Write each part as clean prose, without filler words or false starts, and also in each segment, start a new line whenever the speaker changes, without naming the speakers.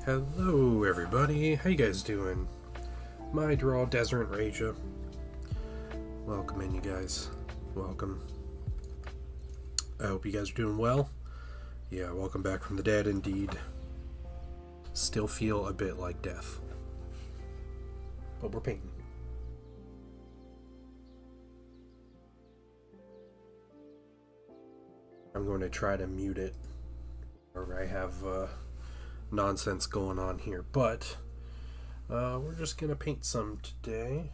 Hello everybody, how you guys doing? My Draw Desert Raja. Welcome in, you guys. Welcome. I hope you guys are doing well. Yeah, welcome back from the dead indeed. Still feel a bit like death. But we're painting. I'm going to try to mute it, or I have nonsense going on here, but we're just gonna paint some today.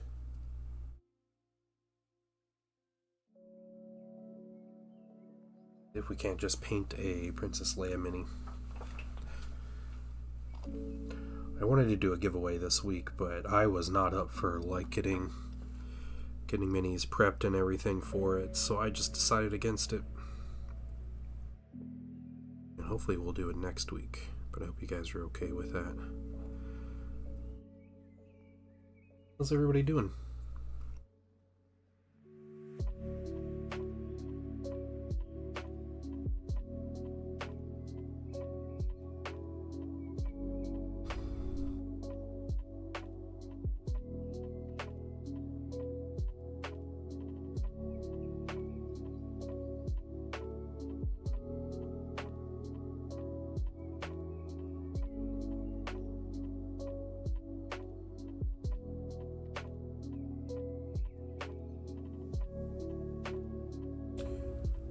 If we can't just paint a Princess Leia mini. I wanted to do a giveaway this week, but I was not up for getting minis prepped and everything for it, so I just decided against it. And hopefully we'll do it next week. But I hope you guys are okay with that. How's everybody doing?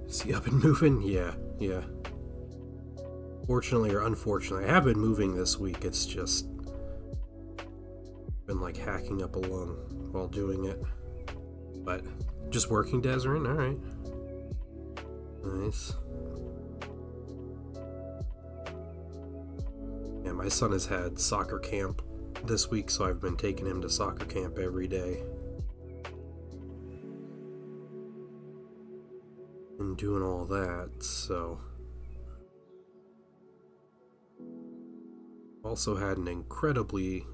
See, I've been moving? Yeah. Fortunately or unfortunately, I have been moving this week. It's just been like hacking up a lung while doing it. But just working Desert, alright. Nice. Yeah, my son has had soccer camp this week, so I've been taking him to soccer camp every day. And doing all that, so also had an incredibly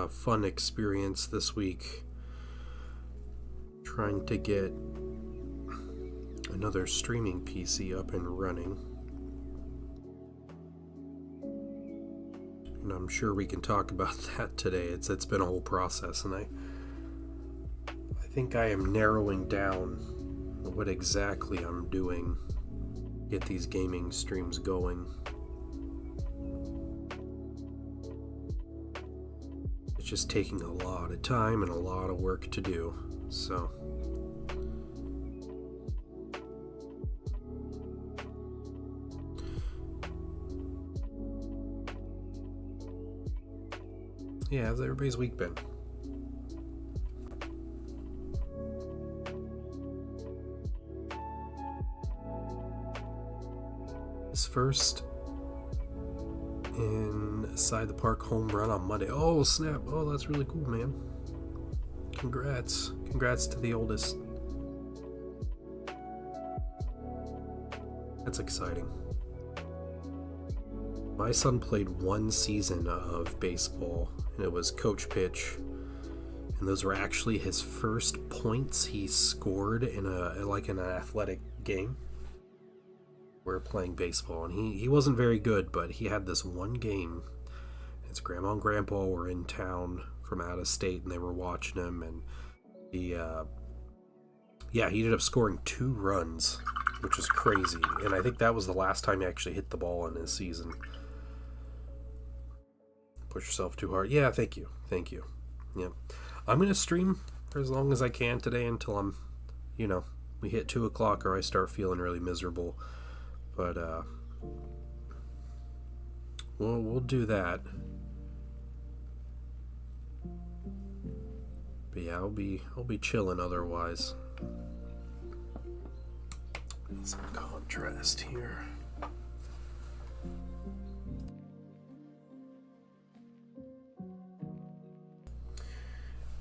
fun experience this week trying to get another streaming PC up and running, and I'm sure we can talk about that today. It's been a whole process, and I think I am narrowing down what exactly I'm doing to get these gaming streams going. It's just taking a lot of time and a lot of work to do, so yeah, how's everybody's week been? First inside the park home run on Monday. Oh snap! Oh, that's really cool, man. Congrats to the oldest. That's exciting. My son played one season of baseball, and it was coach pitch, and those were actually his first points he scored in an athletic game. We're playing baseball, and he wasn't very good, but he had this one game. His grandma and grandpa were in town from out of state, and they were watching him, and he ended up scoring 2 runs, which was crazy, and I think that was the last time he actually hit the ball in his season. Push yourself too hard. Yeah, thank you. Yeah, I'm gonna stream for as long as I can today until I'm, we hit 2 o'clock or I start feeling really miserable. But we'll do that. But yeah, I'll be chilling otherwise. Some contrast here.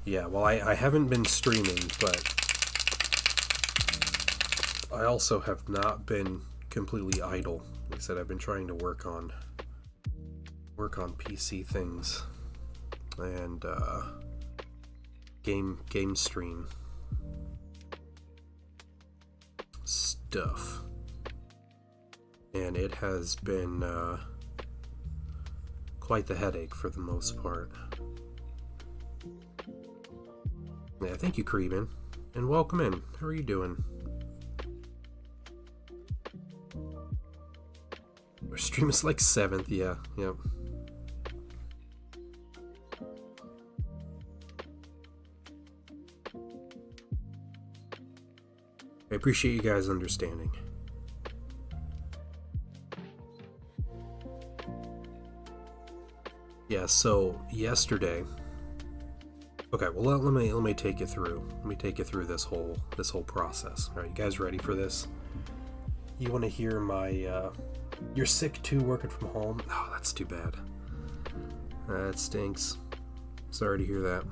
Yeah, well, I haven't been streaming, but I also have not been completely idle. Like I said, I've been trying to work on PC things and game stream stuff, and it has been quite the headache for the most part. Yeah, thank you, Creeban, and welcome in. How are you doing? Our stream is like 7th, yeah, yep. I appreciate you guys understanding. Yeah, so yesterday. Okay, well let me take you through. Let me take you through this whole process. All right, you guys ready for this? You want to hear my you're sick too, working from home? Oh, that's too bad. That stinks. Sorry to hear that.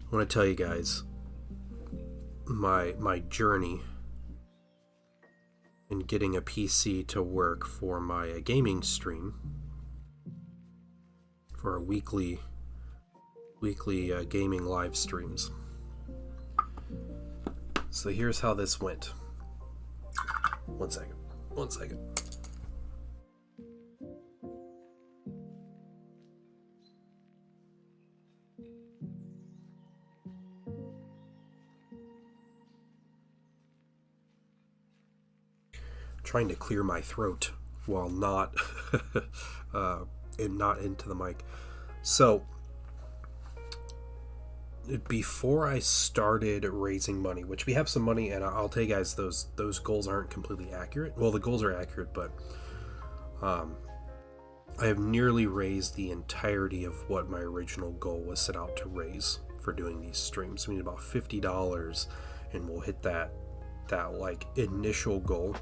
I want to tell you guys my journey in getting a PC to work for my gaming stream, for our weekly gaming live streams. So here's how this went. One second. Trying to clear my throat while not and not into the mic. So before I started raising money, which we have some money, and I'll tell you guys those goals aren't completely accurate. Well, the goals are accurate, but I have nearly raised the entirety of what my original goal was set out to raise for doing these streams. We need about $50, and we'll hit that like initial goal.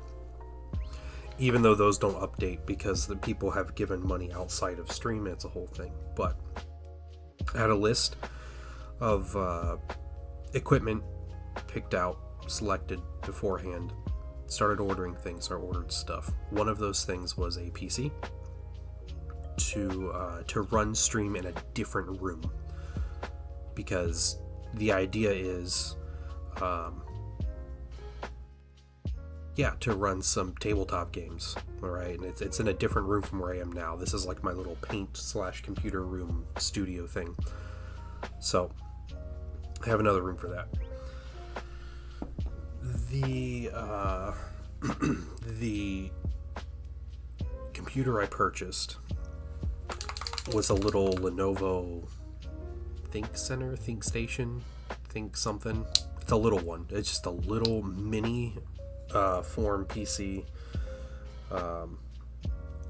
Even though those don't update because the people have given money outside of stream, it's a whole thing. But I had a list of equipment picked out, selected beforehand, started ordering things. I ordered stuff. One of those things was a PC to run stream in a different room, because the idea is to run some tabletop games. All right, and it's in a different room from where I am now. This is like my little paint/computer room studio thing. So I have another room for that. The computer I purchased was a little Lenovo ThinkStation, Think something. It's a little one. It's just a little mini form PC.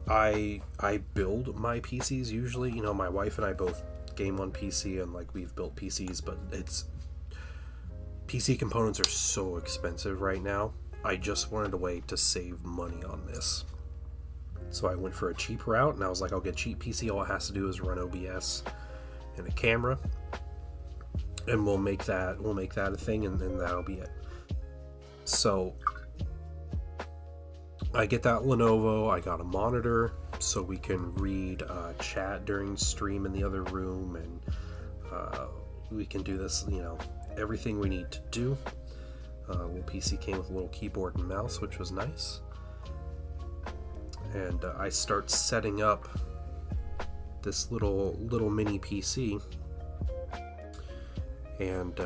I build my PCs usually. You know, my wife and I both game on PC, and like we've built PCs, but PC components are so expensive right now. I just wanted a way to save money on this, so I went for a cheap route, and I was like, I'll get cheap PC. All it has to do is run OBS and a camera, and we'll make that a thing, and then that'll be it. So I get that Lenovo. I got a monitor so we can read chat during stream in the other room, and we can do this, you know, everything we need to do. Little PC came with a little keyboard and mouse, which was nice. And I start setting up this little mini PC, and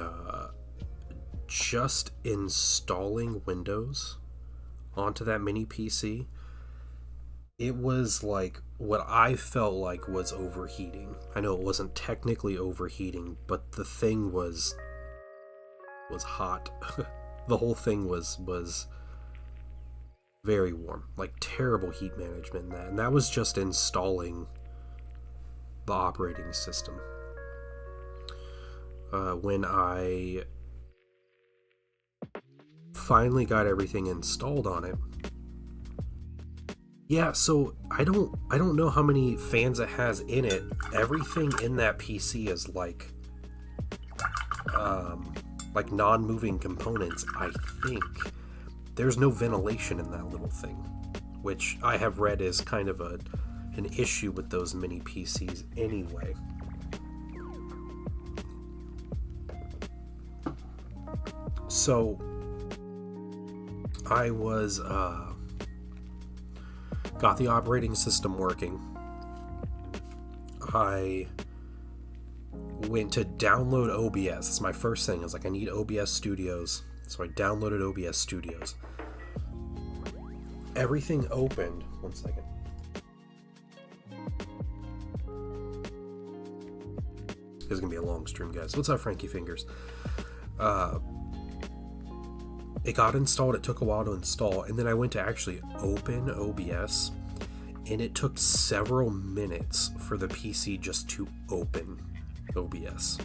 just installing Windows onto that mini PC, it was like what I felt like was overheating. I know it wasn't technically overheating, but the thing was hot. The whole thing was very warm, like terrible heat management in that. And that was just installing the operating system. When I finally got everything installed on it, yeah, so I don't know how many fans it has in it. Everything in that PC is like non-moving components. I think there's no ventilation in that little thing, which I have read is kind of an issue with those mini PCs anyway. So I was got the operating system working. I went to download OBS. That's my first thing. I was like, I need OBS Studios. So I downloaded OBS Studios. Everything opened. One second. This is going to be a long stream, guys. What's up, Frankie Fingers? It got installed. It took a while to install. And then I went to actually open OBS. And it took several minutes for the PC just to open OBS.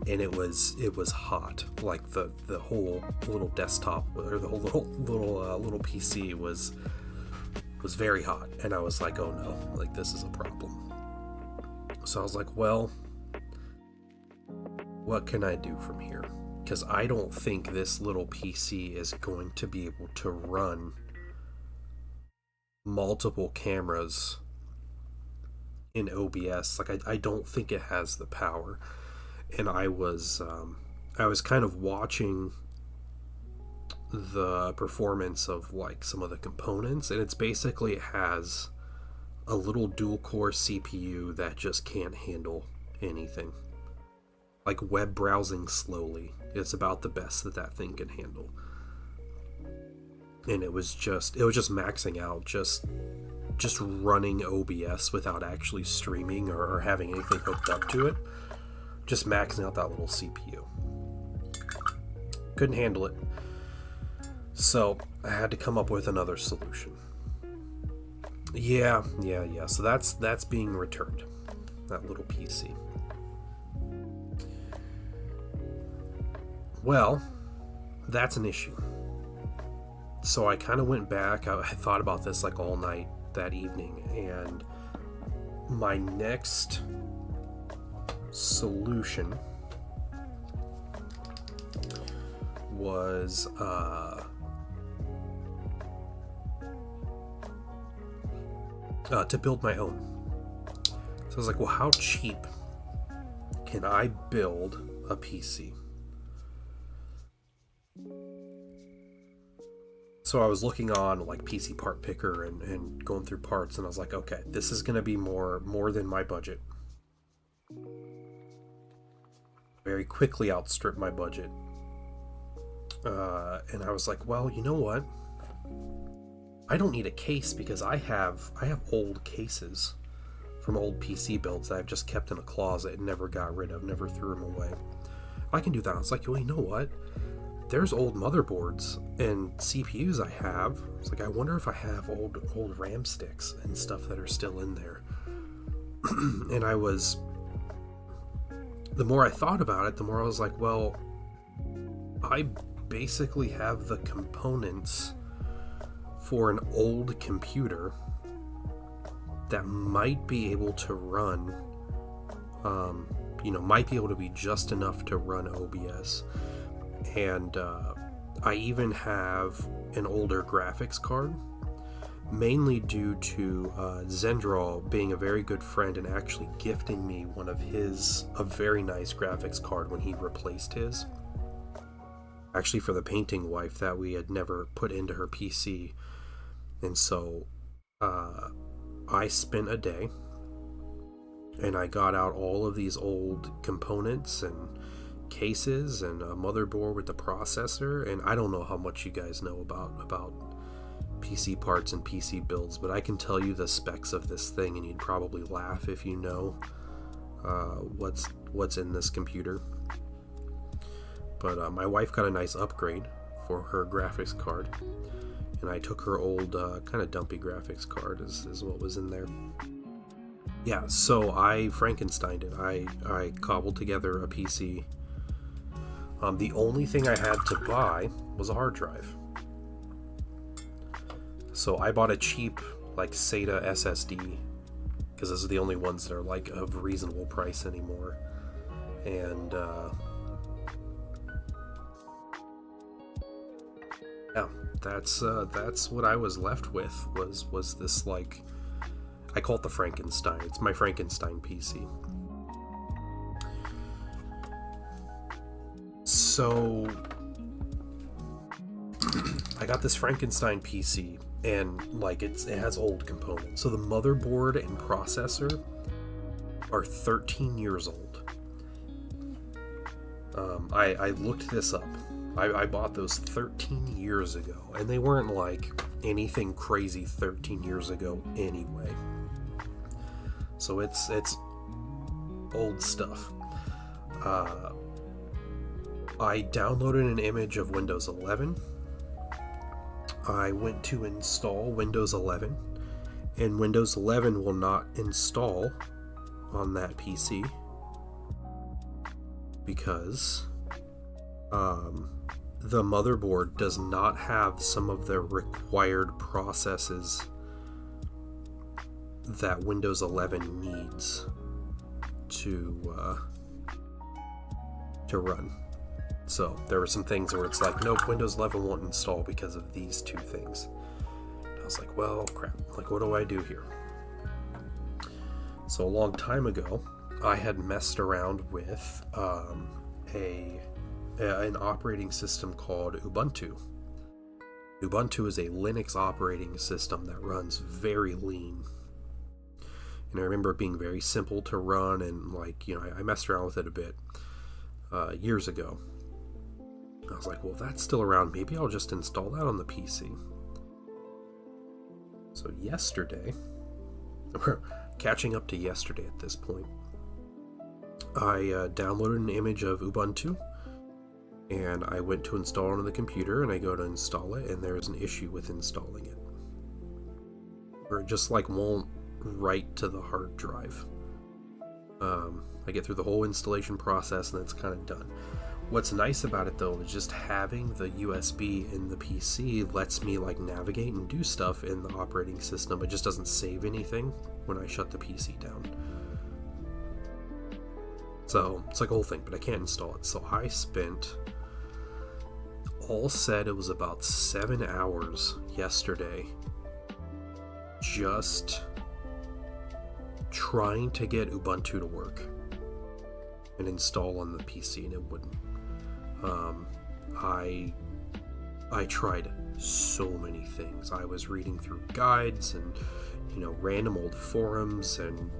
And it was hot. Like the whole little desktop, or the whole little PC was very hot. And I was like, oh no, like this is a problem. So I was like, well, what can I do from here? Because I don't think this little PC is going to be able to run multiple cameras in OBS. Like I don't think it has the power. And I was kind of watching the performance of like some of the components, and it's basically, it has a little dual core CPU that just can't handle anything. Like web browsing slowly, it's about the best that thing can handle. And it was just maxing out, just running OBS without actually streaming or having anything hooked up to it. Just maxing out that little CPU. Couldn't handle it. So I had to come up with another solution. Yeah. So that's being returned. That little PC. Well, that's an issue. So I kind of went back. I thought about this like all night that evening, and my next solution was to build my own. So I was like, well, how cheap can I build a PC? So I was looking on like PC Part Picker and going through parts, and I was like, okay, this is going to be more than my budget. Very quickly outstrip my budget. And I was like, well, you know what? I don't need a case because I have old cases from old PC builds that I've just kept in a closet and never got rid of, never threw them away. I can do that. I was like, well, you know what? There's old motherboards and CPUs I have. It's like, I wonder if I have old RAM sticks and stuff that are still in there. And the more I thought about it, the more I was like, well, I basically have the components for an old computer that might be able to run, might be able to be just enough to run OBS. And I even have an older graphics card, mainly due to Zendraw being a very good friend and actually gifting me a very nice graphics card when he replaced his. Actually for the painting wife that we had never put into her PC. And so I spent a day and I got out all of these old components and cases and a motherboard with the processor. And I don't know how much you guys know about PC parts and PC builds, but I can tell you the specs of this thing, and you'd probably laugh if you know what's in this computer. But my wife got a nice upgrade for her graphics card, and I took her old kind of dumpy graphics card is what was in there. Yeah, so I Frankensteined it. I cobbled together a PC. The only thing I had to buy was a hard drive. So I bought a cheap like SATA SSD, because those are the only ones that are like of reasonable price anymore. And yeah, that's what I was left with was this, like, I call it the Frankenstein. It's my Frankenstein PC. So I got this Frankenstein PC, and like it has old components. So the motherboard and processor are 13 years old. I looked this up. I bought those 13 years ago, and they weren't like anything crazy 13 years ago anyway. So it's old stuff. I downloaded an image of Windows 11. I went to install Windows 11, and Windows 11 will not install on that PC because the motherboard does not have some of the required processes that Windows 11 needs to run. So there were some things where it's like, nope, Windows 11 won't install because of these two things. And I was like, well, crap. Like, what do I do here? So a long time ago, I had messed around with an operating system called Ubuntu. Ubuntu is a Linux operating system that runs very lean. And I remember it being very simple to run, and like, I messed around with it a bit years ago. I was like, well, if that's still around, maybe I'll just install that on the PC. So yesterday, we're catching up to yesterday at this point, I downloaded an image of Ubuntu, and I went to install it on the computer, and I go to install it, and there's an issue with installing it. Or it just like won't write to the hard drive. I get through the whole installation process, and it's kind of done. What's nice about it though is just having the USB in the PC lets me like navigate and do stuff in the operating system. It just doesn't save anything when I shut the PC down. So it's like a whole thing, but I can't install it. So I spent, all said, it was about 7 hours yesterday just trying to get Ubuntu to work and install on the PC, and it wouldn't. I tried so many things. I was reading through guides and random old forums and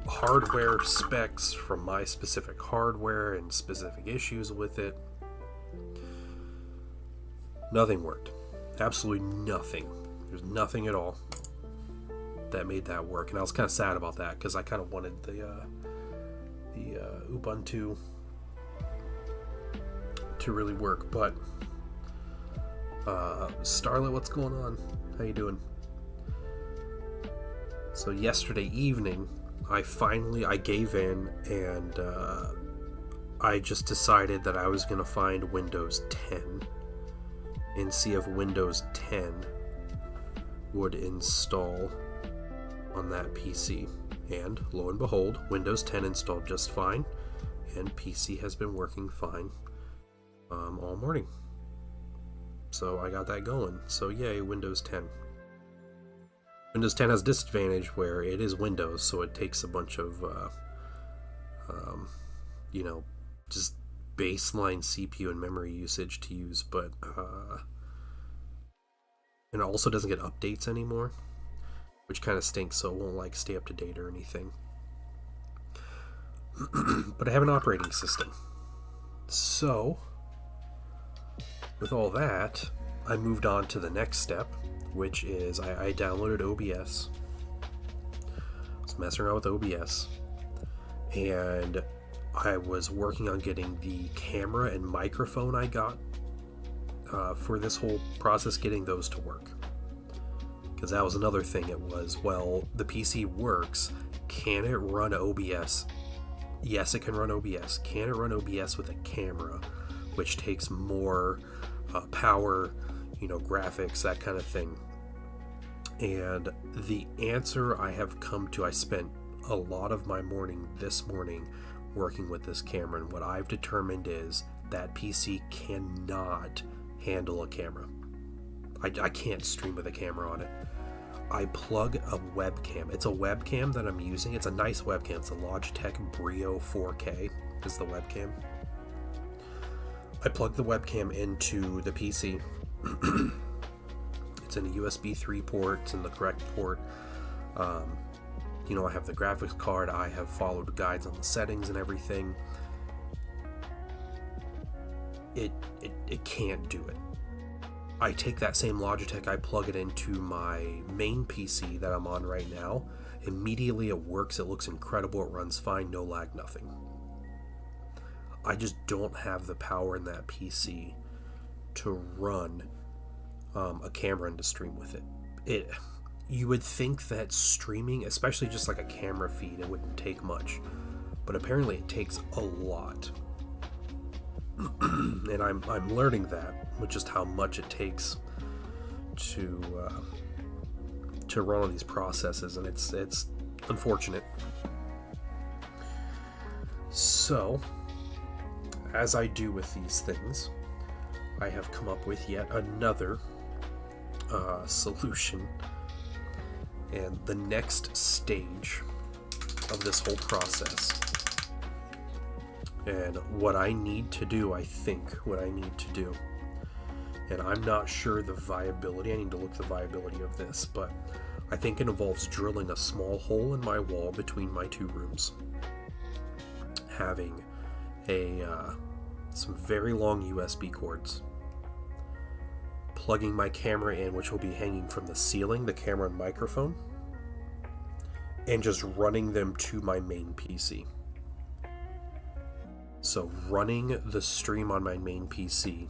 hardware specs from my specific hardware and specific issues with it. Nothing worked. Absolutely nothing. There's nothing at all that made that work, and I was kind of sad about that because I kind of wanted the Ubuntu to really work. But Starlet, what's going on? How you doing? So yesterday evening, I gave in, and I just decided that I was going to find Windows 10 and see if Windows 10 would install on that PC. And lo and behold, Windows 10 installed just fine, and PC has been working fine all morning. So I got that going. So yay, Windows 10. Windows 10 has a disadvantage where it is Windows, so it takes a bunch of just baseline CPU and memory usage to use, but and it also doesn't get updates anymore, which kind of stinks, so it won't like stay up to date or anything. But I have an operating system. So with all that, I moved on to the next step, which is I downloaded OBS. I was messing around with OBS, and I was working on getting the camera and microphone I got for this whole process, getting those to work. Because that was another thing. It was, well, the PC works. Can it run OBS? Yes, it can run OBS. Can it run OBS with a camera, which takes more power, graphics, that kind of thing? And the answer I have come to, I spent a lot of my morning this morning working with this camera, and what I've determined is that PC cannot handle a camera. I can't stream with a camera on it. I plug a webcam. It's a webcam that I'm using. It's a nice webcam. It's a Logitech Brio 4K is the webcam. I plug the webcam into the PC. It's It's in a USB 3 port. It's in the correct port. You know, I have the graphics card. I have followed guides on the settings and everything. It can't do it. I take that same Logitech, I plug it into my main PC that I'm on right now. Immediately it works. It looks incredible. It runs fine. No lag, nothing. I just don't have the power in that PC to run a camera and to stream with it. You would think that streaming, especially just like a camera feed, it wouldn't take much, but apparently it takes a lot. And I'm learning that with just how much it takes to run all these processes, and it's unfortunate. So, as I do with these things, I have come up with yet another solution. And the next stage of this whole process, and what I need to do, and I'm not sure the viability, I need to look at the viability of this, but I think it involves drilling a small hole in my wall between my two rooms, having some very long USB cords, plugging my camera in, which will be hanging from the ceiling, the camera and microphone, and just running them to my main PC. So running the stream on my main PC,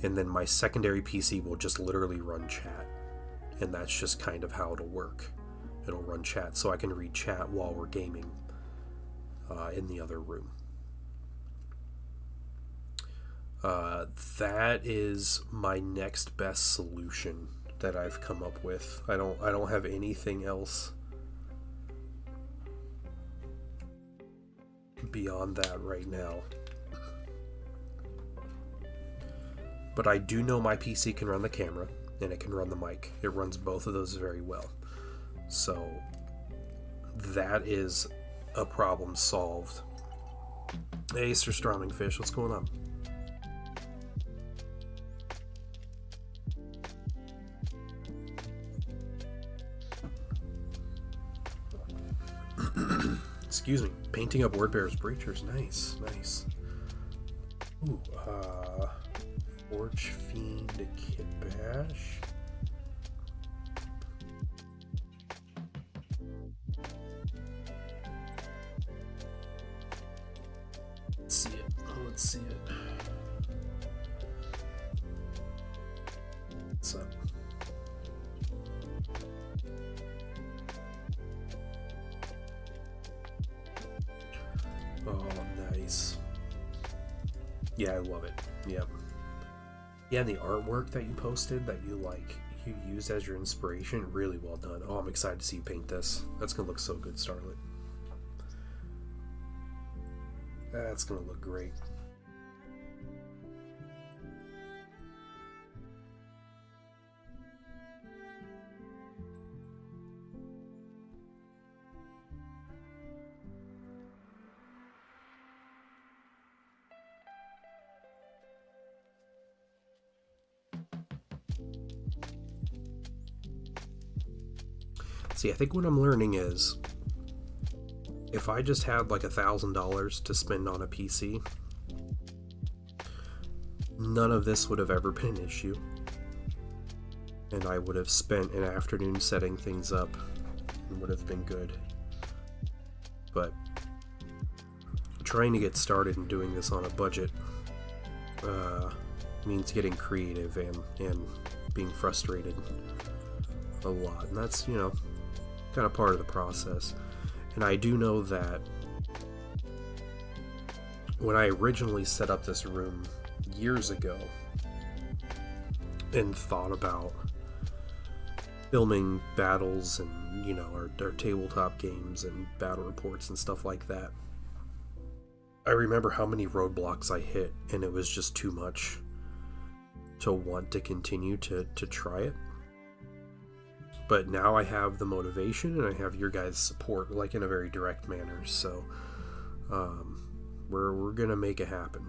and then my secondary PC will just literally run chat. And that's just kind of how it'll work. It'll run chat, so I can read chat while we're gaming in the other room. That is my next best solution that I've come up with. I don't have anything else beyond that right now. But I do know my PC can run the camera and it can run the mic. It runs both of those very well. So that is a problem solved. Hey, Sir Stroming Fish, what's going on? Excuse me. Painting up Wordbearer's Breachers. Nice, nice. Ooh, Forge Fiend Kit Bash. Let's see it. Oh, let's see it. What's up? Oh, nice. Yeah, I love it. Yep. Yeah, and the artwork that you posted that you used as your inspiration, really well done. Oh, I'm excited to see you paint this. That's gonna look so good, Starlet. That's gonna look great. See, I think what I'm learning is if I just had like $1,000 to spend on a PC, none of this would have ever been an issue. And I would have spent an afternoon setting things up and would have been good. But trying to get started and doing this on a budget means getting creative and being frustrated a lot. And that's, you know, kind of part of the process. And I do know that when I originally set up this room years ago and thought about filming battles and, you know, our tabletop games and battle reports and stuff like that, I remember how many roadblocks I hit, and it was just too much to want to continue to try it. But now I have the motivation and I have your guys' support, like in a very direct manner. So we're gonna make it happen.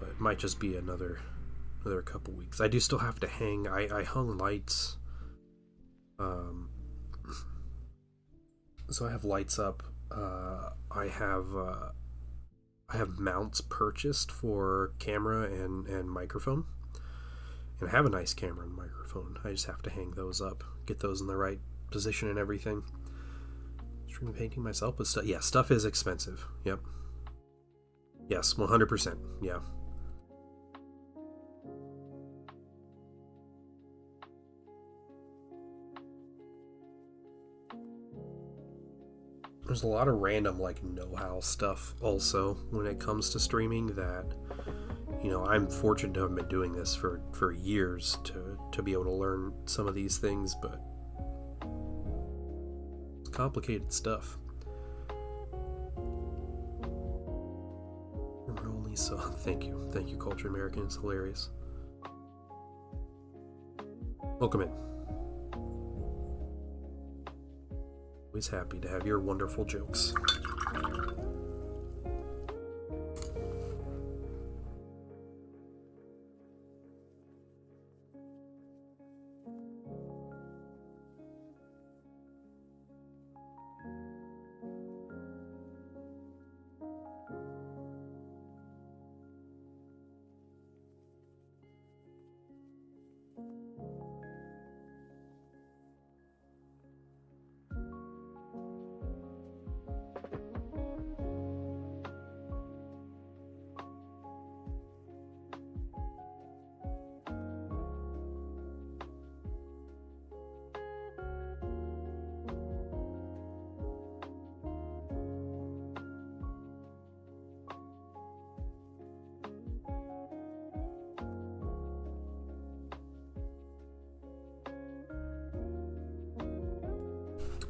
But it might just be another another couple weeks. I do still have to hang. I hung lights. So I have lights up. I have mounts purchased for camera and microphone. And I have a nice camera and microphone. I just have to hang those up, get those in the right position and everything. Stream painting myself, but stuff. Yeah, stuff is expensive. Yep. Yes, 100%. Yeah. There's a lot of random like know-how stuff also when it comes to streaming that, you know, I'm fortunate to have been doing this for years to be able to learn some of these things, but it's complicated stuff. Only so thank you, Culture American. It's hilarious. Welcome in. Always happy to have your wonderful jokes.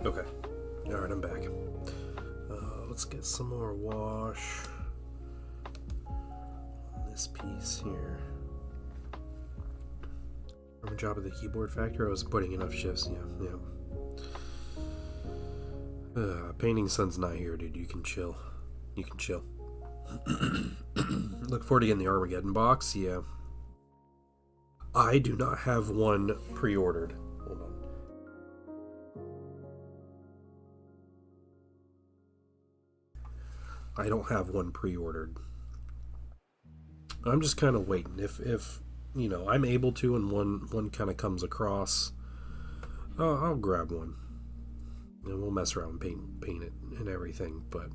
Okay. Alright, I'm back. Let's get some more wash on this piece here. From a job at the keyboard factory, I was putting enough shifts. Yeah. Painting Sun's not here, dude. You can chill. Look forward to getting the Armageddon box. Yeah. I do not have one pre-ordered. Hold on. I don't have one pre-ordered. I'm just kind of waiting. If you know, I'm able to, and one kind of comes across, I'll grab one, and we'll mess around and paint it and everything. But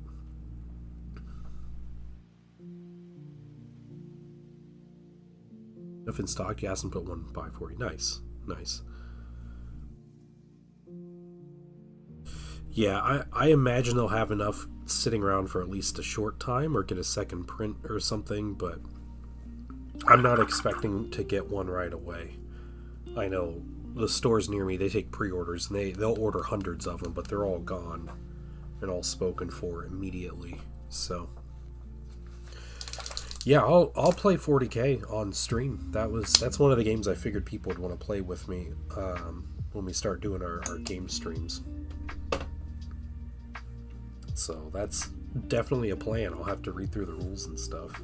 if in stock, you ask them to put one by for you. Nice. Yeah, I imagine they'll have enough sitting around for at least a short time, or get a second print or something, but I'm not expecting to get one right away. I know the stores near me, they take pre-orders, and they'll order hundreds of them, but they're all gone and all spoken for immediately. So yeah, I'll play 40K on stream. That's one of the games I figured people would want to play with me when we start doing our game streams. So that's definitely a plan. I'll have to read through the rules and stuff.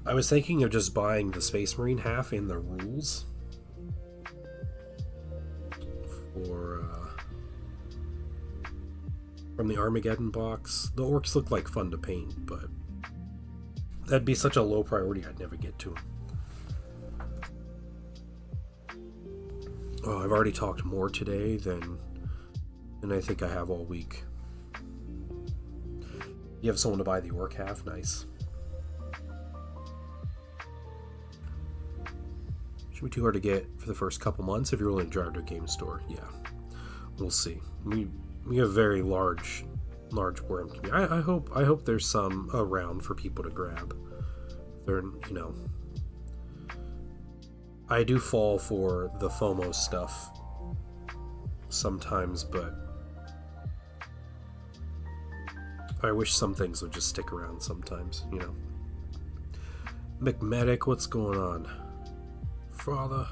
I was thinking of just buying the Space Marine half in the rules for from the Armageddon box. The orcs look like fun to paint, but that'd be such a low priority I'd never get to them. Oh, I've already talked more today than I think I have all week. You have someone to buy the orc half? Nice. Should be too hard to get for the first couple months if you're willing to drive to a game store. Yeah, we'll see. We have very large worm community. I hope there's some around for people to grab. They're, you know, I do fall for the FOMO stuff sometimes, but I wish some things would just stick around sometimes, you know. McMedic, what's going on? Father.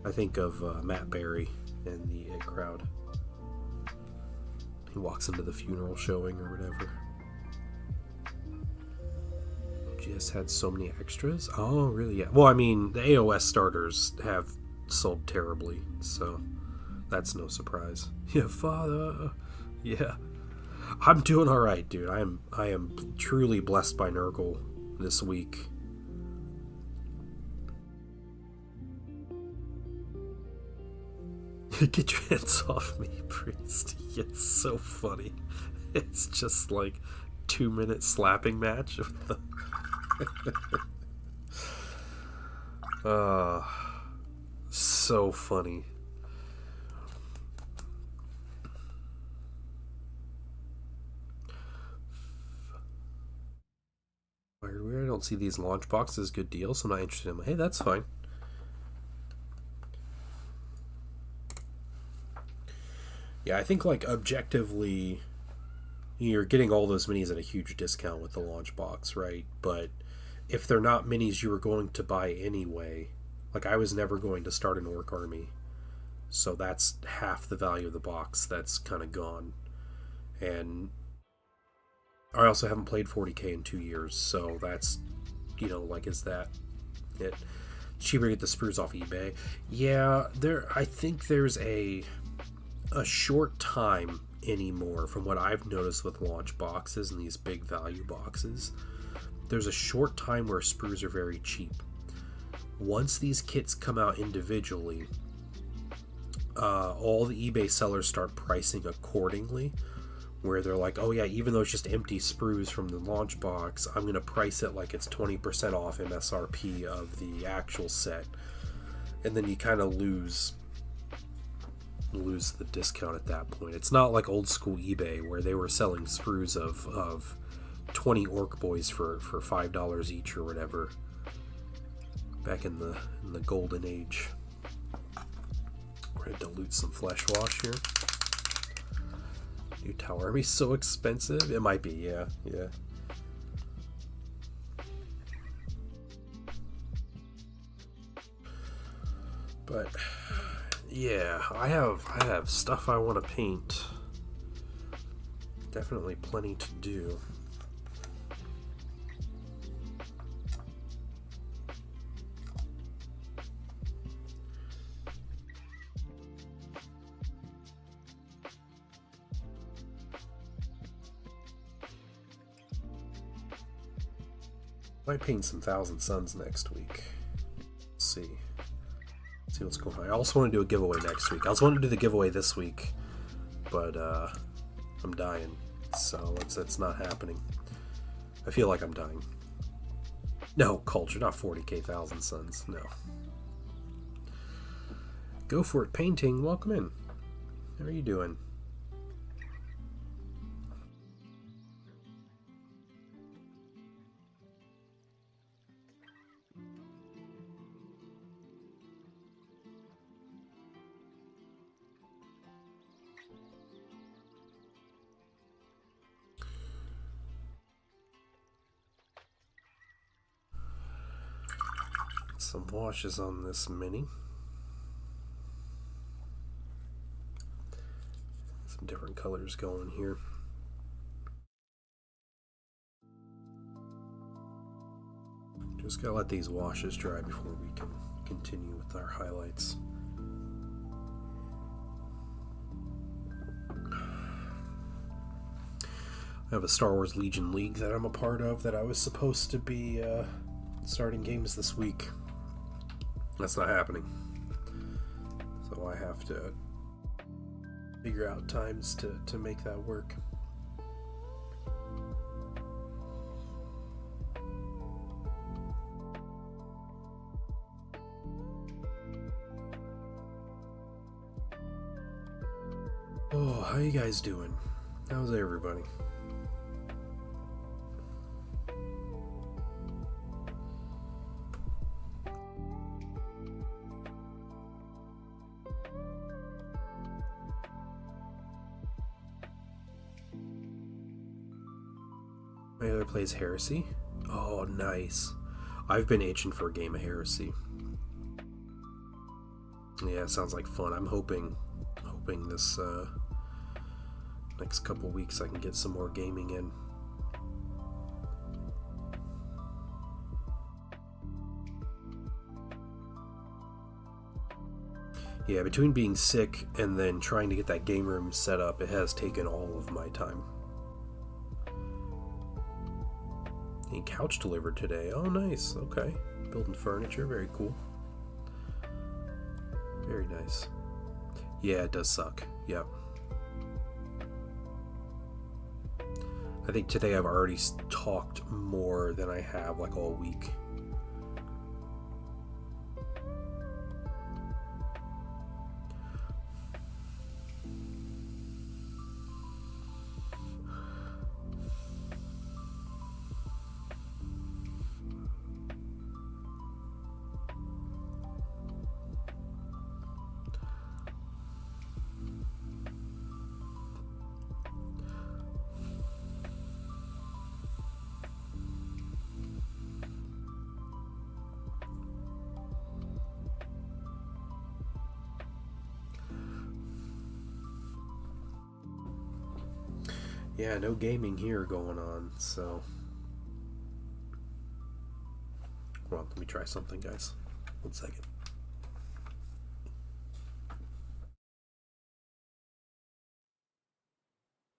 I think of Matt Berry and the It Crowd. He walks into the funeral showing or whatever. OGS had so many extras? Oh, really? Yeah. Well, I mean, the AOS starters have sold terribly, so that's no surprise. Yeah, father. Yeah. I'm doing alright, dude. I am truly blessed by Nurgle this week. Get your hands off me, priest. It's so funny. It's just like 2-minute slapping match. So funny. Weird. I don't see these launch boxes. Good deal, so I'm not interested in them. Hey, that's fine. Yeah, I think like objectively, you're getting all those minis at a huge discount with the launch box, right? But if they're not minis you were going to buy anyway, like I was never going to start an orc army, so that's half the value of the box that's kind of gone. And I also haven't played 40k in 2 years, so that's, like, is that it? Cheaper to get the sprues off eBay. Yeah, I think there's a short time anymore, from what I've noticed with launch boxes and these big value boxes. There's a short time where sprues are very cheap. Once these kits come out individually, all the eBay sellers start pricing accordingly, where they're like, oh yeah, even though it's just empty sprues from the launch box, I'm going to price it like it's 20% off MSRP of the actual set. And then you kind of lose the discount at that point. It's not like old school eBay where they were selling sprues of 20 orc boys for $5 each or whatever back in the golden age. We're going to dilute some flesh wash here. New tower army so expensive? It might be, yeah. But yeah, I have stuff I want to paint. Definitely plenty to do. Might paint some Thousand Suns next week. Let's see what's going on. I also want to do a giveaway next week. I also want to do the giveaway this week, but I'm dying, so it's not happening. I feel like I'm dying. No, culture, not 40k Thousand Suns. No. Go for it, painting. Welcome in. How are you doing? Some washes on this mini. Some different colors going here. Just gotta let these washes dry before we can continue with our highlights. I have a Star Wars Legion League that I'm a part of that I was supposed to be starting games this week. That's not happening. So I have to figure out times to make that work. Oh, how you guys doing? How's everybody? My other plays Heresy. Oh, nice. I've been itching for a game of Heresy. Yeah, sounds like fun. I'm hoping this Next couple weeks I can get some more gaming in. Yeah, between being sick and then trying to get that game room set up, it has taken all of my time. A couch delivered today. Oh, nice. Okay. Building furniture. Very cool. Very nice. Yeah, it does suck. Yep. I think today I've already talked more than I have like all week. Yeah, no gaming here going on, so... Well, let me try something, guys. 1 second.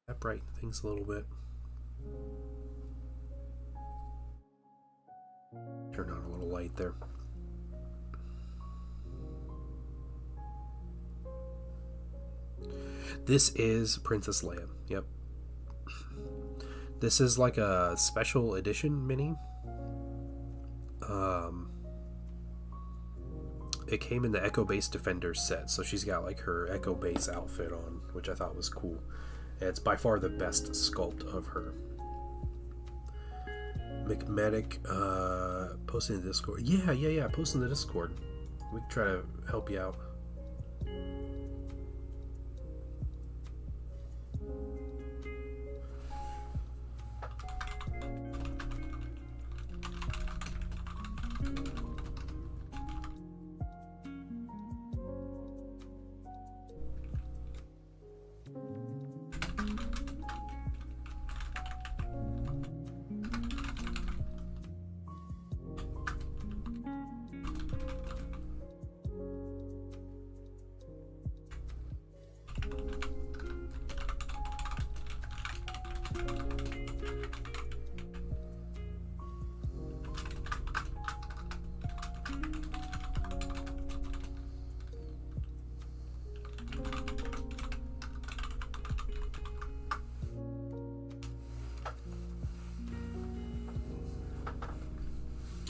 That brighten things a little bit. Turn on a little light there. This is Princess Leia. Yep. This is like a special edition mini. It came in the Echo Base Defender set, so she's got like her Echo Base outfit on, which I thought was cool. It's by far the best sculpt of her. McMedic posting in the Discord. Yeah. Post in the Discord. We can try to help you out.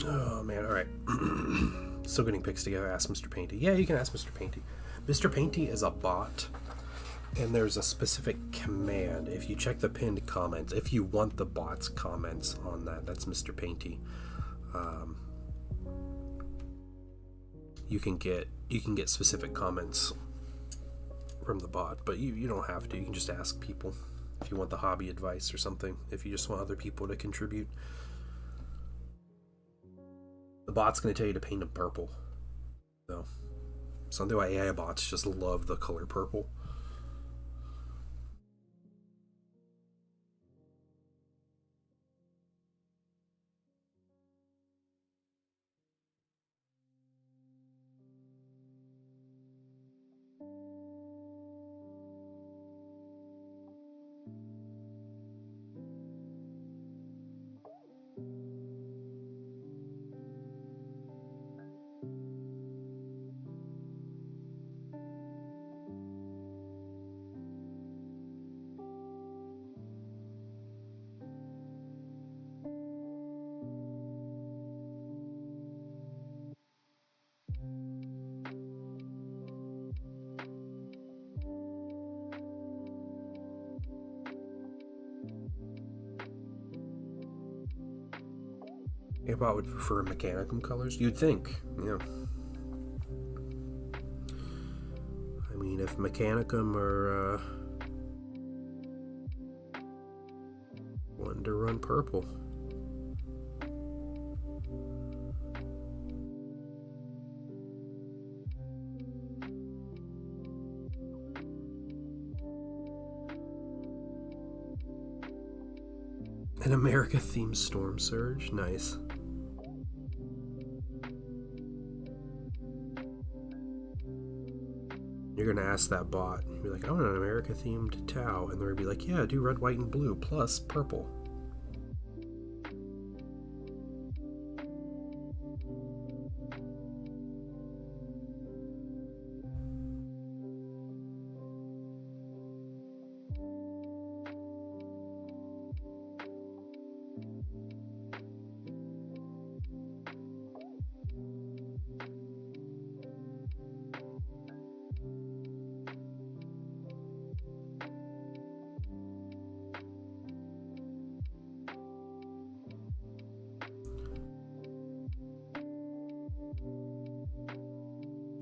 Oh man, alright. Still getting pics together. Ask Mr. Painty. Yeah, you can ask Mr. Painty. Mr. Painty is a bot, and there's a specific command. If you check the pinned comments, if you want the bot's comments on that, that's Mr. Painty. You can get specific comments from the bot, but you don't have to. You can just ask people if you want the hobby advice or something. If you just want other people to contribute. The bot's going to tell you to paint them purple. So, some of the AI bots just love the color purple. Bot would prefer Mechanicum colors. You'd think, yeah. I mean, if Mechanicum are wanting to run purple. An America-themed storm surge. Nice. You're gonna ask that bot, you'll be like, I want an America-themed Tau, and they're gonna be like, yeah, do red, white, and blue, plus purple.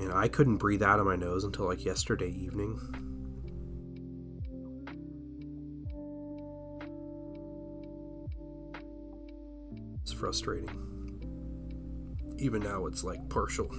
And I couldn't breathe out of my nose until like yesterday evening. It's frustrating. Even now it's like partial.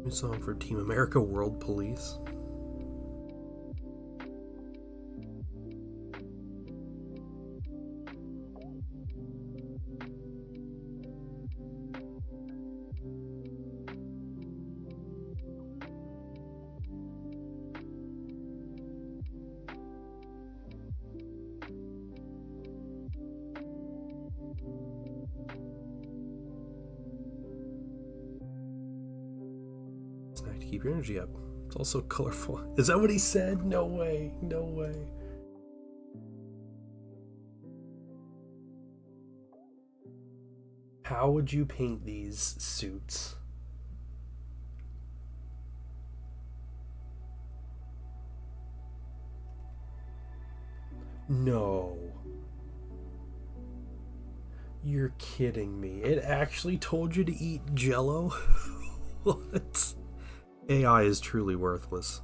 New song for Team America World Police. Snack to keep your energy up. It's also colorful. Is that what he said? No way. No way. How would you paint these suits? No. You're kidding me. It actually told you to eat Jello? What? AI is truly worthless.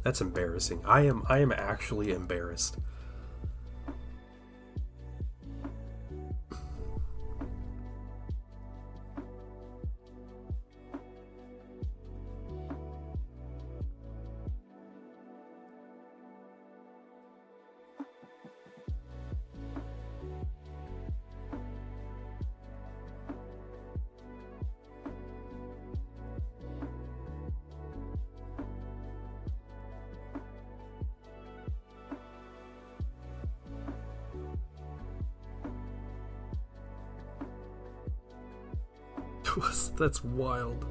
That's embarrassing. I am actually embarrassed. That's wild.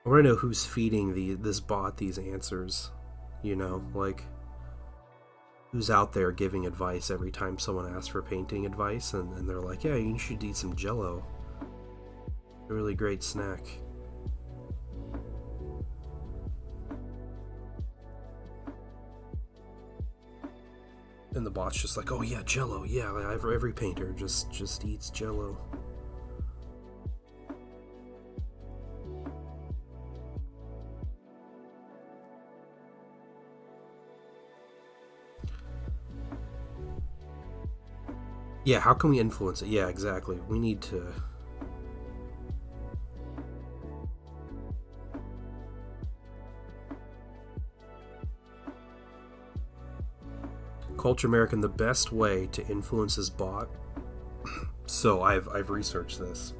I want to know who's feeding this bot these answers. You know, like, who's out there giving advice every time someone asks for painting advice, and they're like, yeah, you should eat some Jello. A really great snack. And the bot's just like, oh yeah, Jello, yeah, every painter just eats Jello. Yeah, how can we influence it? Yeah, exactly. We need to... Culture American, the best way to influence his bot. So I've researched this.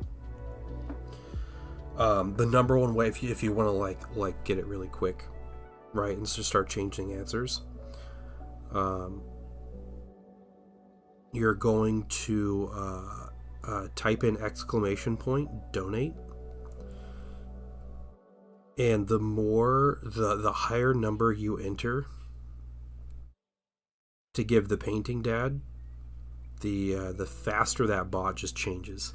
The number one way, if you want to like get it really quick, right, and just start changing answers. You're going to type in !donate, and the higher number you enter to give the painting dad, the faster that bot just changes.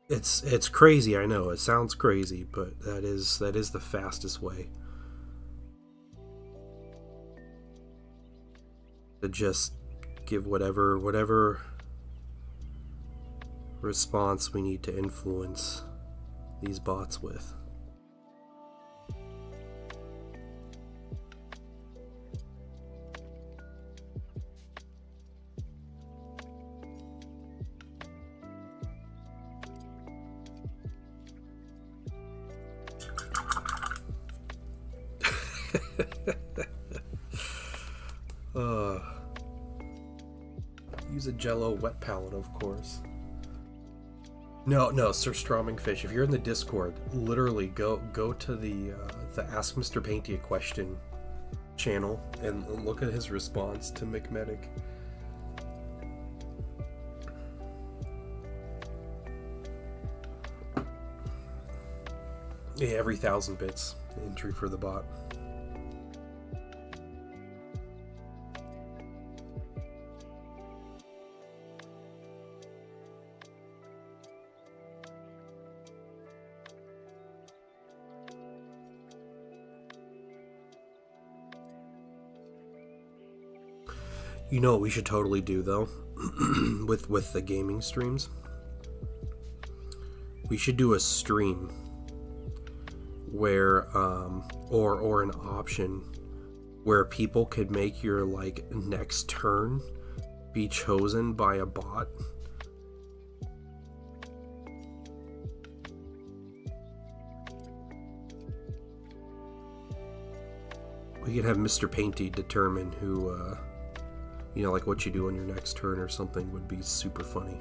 It's crazy, I know. It sounds crazy, but that is the fastest way to just give whatever response we need to influence these bots with. Use a Jello wet palette, of course. No, Sir Stroming Fish. If you're in the Discord, literally go to the Ask Mr. Painty a Question channel and look at his response to McMedic. Yeah, every 1,000 bits entry for the bot. You know what we should totally do though, with the gaming streams? We should do a stream where, or an option where people could make your like next turn be chosen by a bot. We could have Mr. Painty determine who, you know, like what you do on your next turn or something would be super funny.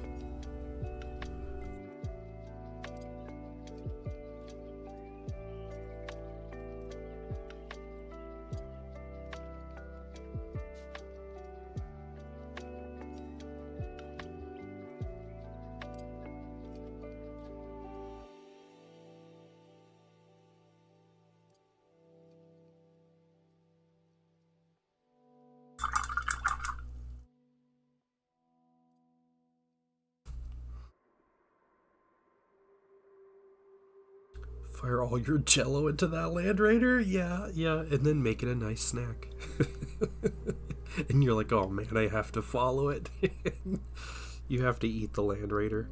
Fire all your Jello into that Land Raider? Yeah, and then make it a nice snack. And you're like, oh man, I have to follow it. You have to eat the Land Raider.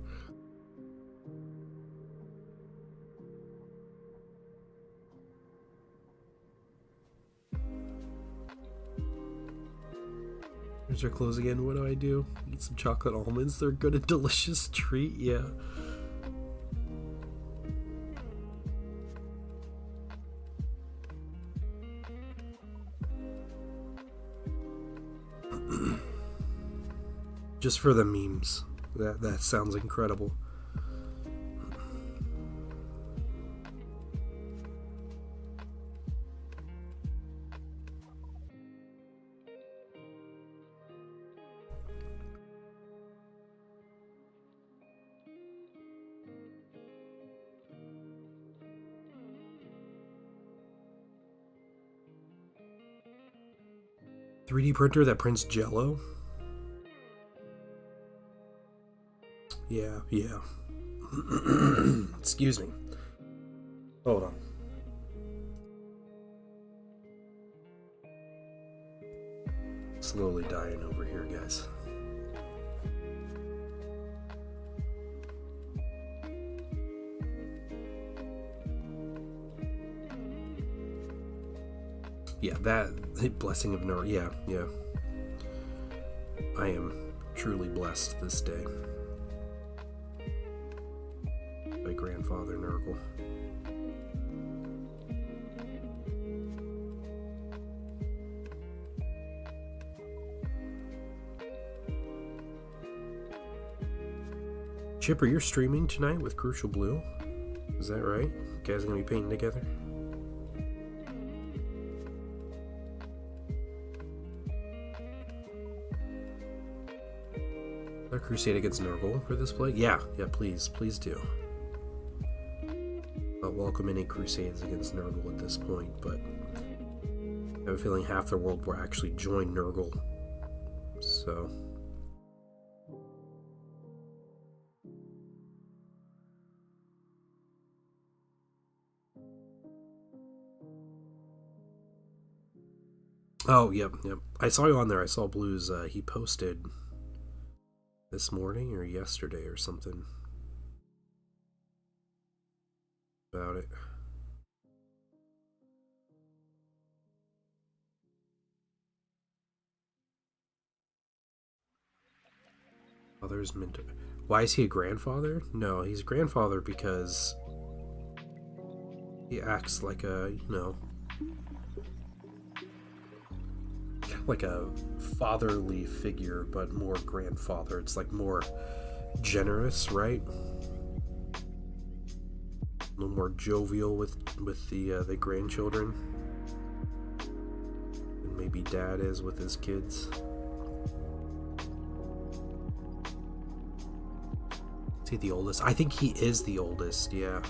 Here's our close again. What do? Eat some chocolate almonds. They're good and delicious treat. Yeah. Just for the memes. That sounds incredible. .3D printer that prints Jello? Yeah. Excuse me. Hold on. Slowly dying over here, guys. Yeah, that blessing of Nurgle. Yeah. I am truly blessed this day. My grandfather Nurgle. Chipper, you're streaming tonight with Crucial Blue? Is that right? You guys are gonna be painting together? A crusade against Nurgle for this play? Yeah, please do. I'll welcome any crusades against Nurgle at this point, but I have a feeling half the world will actually join Nurgle. So... Oh, yep. I saw you on there. I saw Blues. He posted this morning or yesterday or something about it. Father's mentor. Why is he a grandfather? No, he's a grandfather because he acts like a, like a fatherly figure, but more grandfather. It's like more generous, right? A little more jovial with the grandchildren, and maybe dad is with his kids. Is he the oldest? I think he is the oldest. Yeah.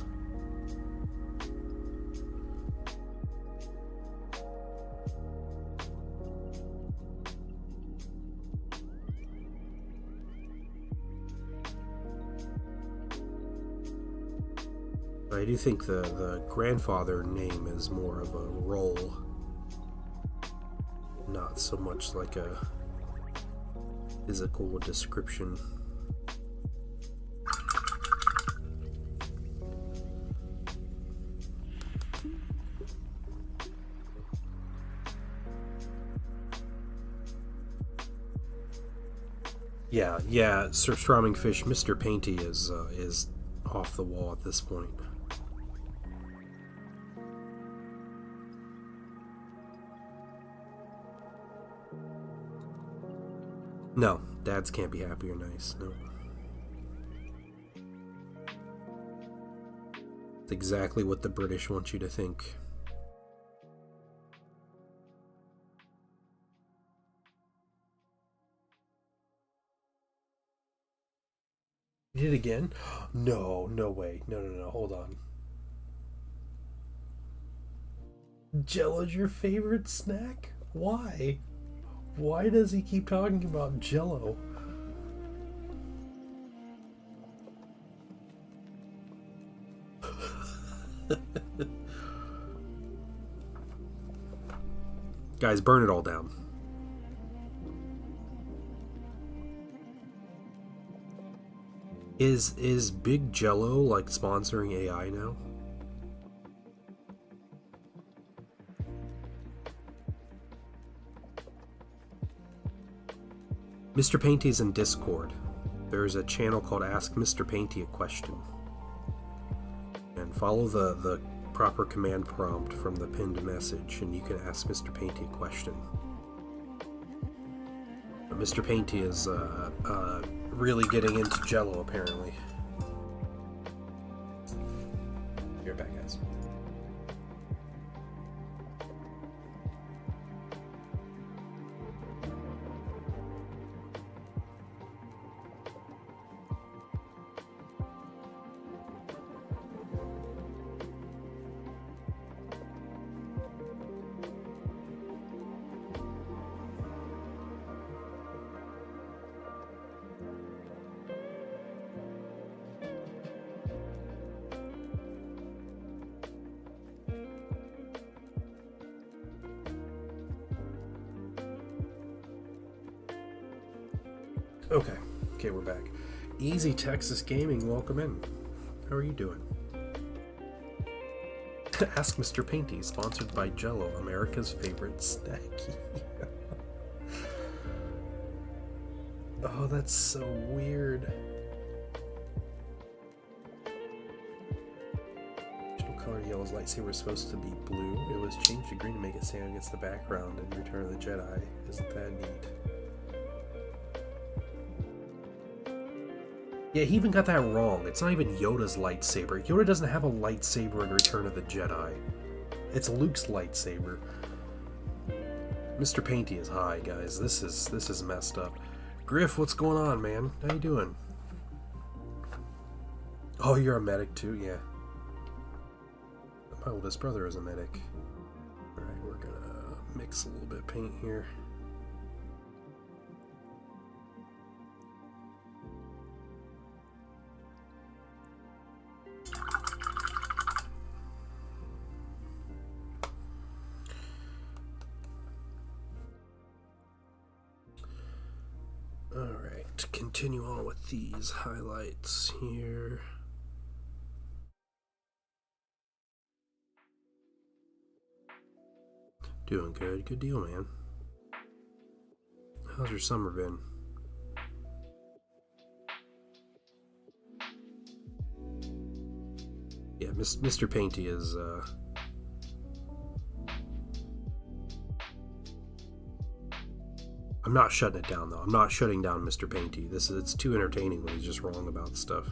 I do think the grandfather name is more of a role, not so much like a physical description. Yeah, Sir Strumming Fish, Mr. Painty is off the wall at this point. No, dads can't be happy or nice. No. It's exactly what the British want you to think. You did it again? No way. No, hold on. Jello's your favorite snack? Why? Why does he keep talking about Jello? Guys, burn it all down. Is Big Jello like sponsoring AI now? Mr. Painty's in Discord. There's a channel called Ask Mr. Painty a Question. And follow the proper command prompt from the pinned message, and you can ask Mr. Painty a question. But Mr. Painty is really getting into Jello, apparently. You're back, guys. Okay, we're back. Easy Texas Gaming, welcome in. How are you doing? Ask Mr. Painty, sponsored by Jello, America's favorite snacky. Oh, that's so weird. Original color yellow's lightsaber was supposed to be blue. It was changed to green to make it stand against the background in Return of the Jedi. Isn't that neat? Yeah, he even got that wrong. It's not even Yoda's lightsaber. Yoda doesn't have a lightsaber in Return of the Jedi. It's Luke's lightsaber. Mr. Painty is high, guys. This is messed up. Griff, what's going on, man? How you doing? Oh, you're a medic too? Yeah. My oldest brother is a medic. Alright, we're gonna mix a little bit of paint here. Alright, continue on with these highlights here. Doing good. Good deal, man. How's your summer been? Yeah, Mr. Painty is, I'm not shutting it down, though. I'm not shutting down Mr. Painty. It's too entertaining when he's just wrong about stuff.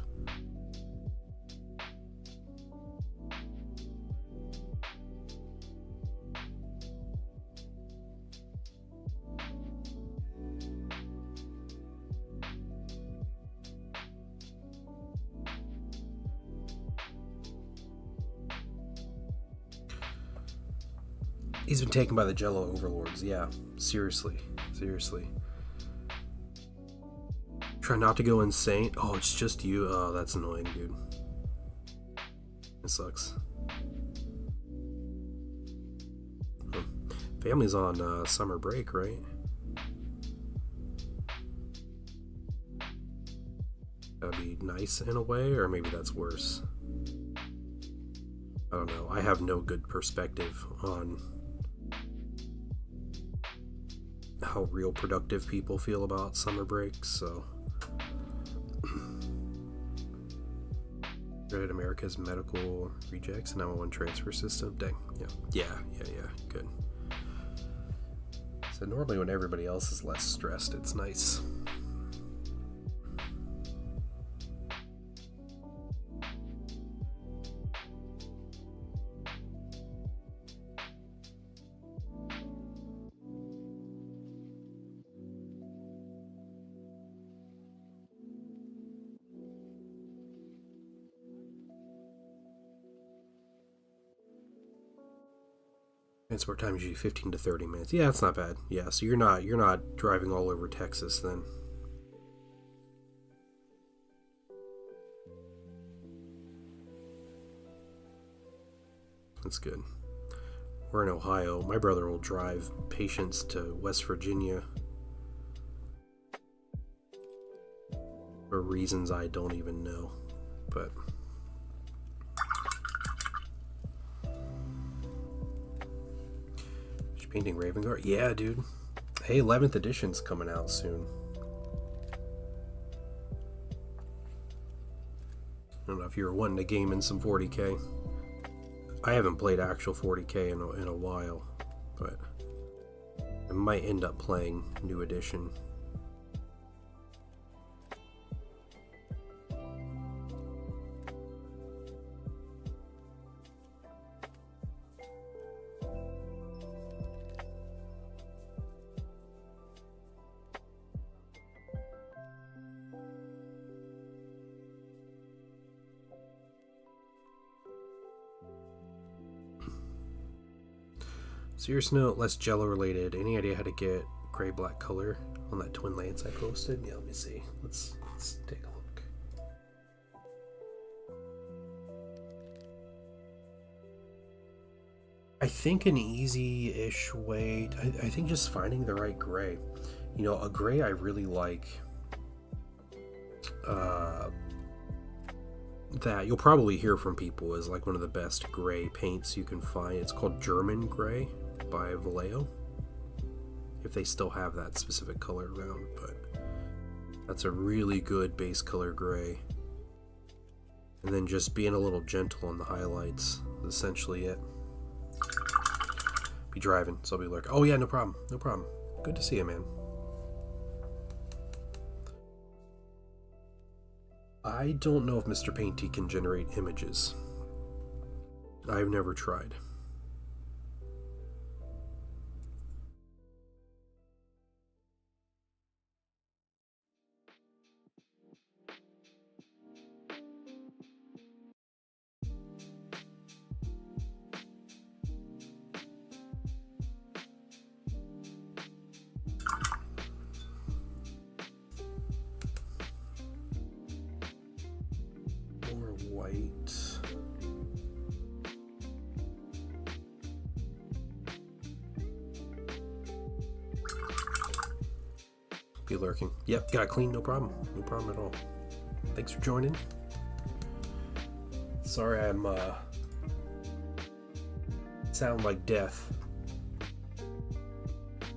He's been taken by the Jello overlords. Yeah, seriously. Try not to go insane. Oh, it's just you. Oh, that's annoying, dude. It sucks. Family's on summer break, right? That'd be nice in a way, or maybe that's worse. I don't know. I have no good perspective on how real productive people feel about summer breaks, so. United America's medical rejects, 911 transfer system. Dang. Yeah. Good. So normally when everybody else is less stressed, it's nice. Transport time is usually 15 to 30 minutes. Yeah, that's not bad. Yeah, so you're not driving all over Texas then. That's good. We're in Ohio. My brother will drive patients to West Virginia for reasons I don't even know, but painting Raven Guard? Yeah, dude. Hey, 11th edition's coming out soon. I don't know if you're wanting to game in some 40k. I haven't played actual 40k in a while, but I might end up playing new edition. Serious note, less Jello related. Any idea how to get gray-black color on that twin lance I posted? Yeah, let me see. Let's take a look. I think an easy-ish way, I think just finding the right gray. You know, a gray I really like that you'll probably hear from people is like one of the best gray paints you can find. It's called German Gray by Vallejo, if they still have that specific color around, but that's a really good base color gray. And then just being a little gentle on the highlights is essentially it. Be driving, so I'll be like, oh yeah, no problem. Good to see you, man. I don't know if Mr. Painty can generate images. I've never tried. white. Be lurking. Yep, got clean, no problem. No problem at all. Thanks for joining. Sorry I'm sound like death.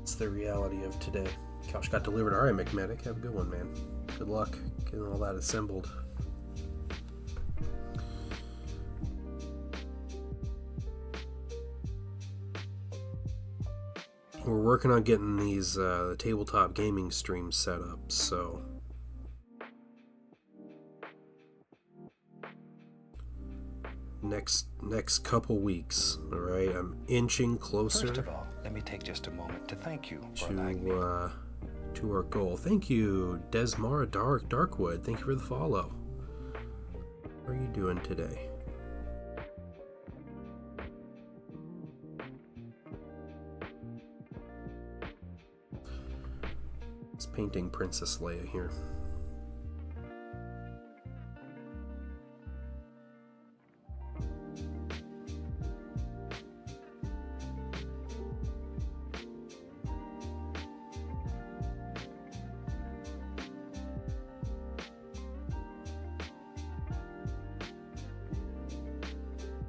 It's the reality of today. Couch got delivered. Alright, McMedic, have a good one, man. Good luck getting all that assembled. We're working on getting these the tabletop gaming streams set up, so next couple weeks. All right, I'm inching closer.
First of all, let me take just a moment to thank you for allowing me
to our goal. Thank you, Desmara Darkwood. Thank you for the follow. How are you doing today? It's painting Princess Leia here.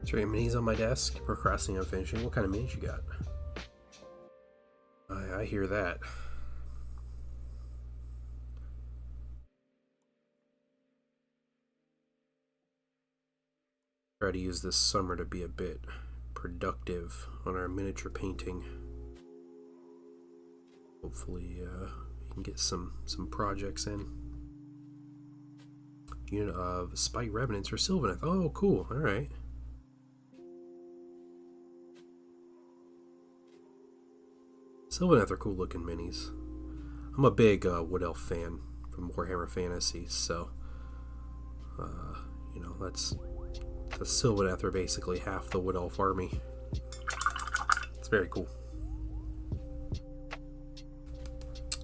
Straight minis on my desk, procrastinating on finishing. What kind of minis you got? I hear that. Try to use this summer to be a bit productive on our miniature painting. Hopefully we can get some projects in. Unit of Spite Revenants for Sylvaneth. Oh, cool. Alright. Sylvaneth are cool looking minis. I'm a big Wood Elf fan from Warhammer Fantasy, so you know, that's the Sylvaneth are basically half the Wood Elf army. It's very cool.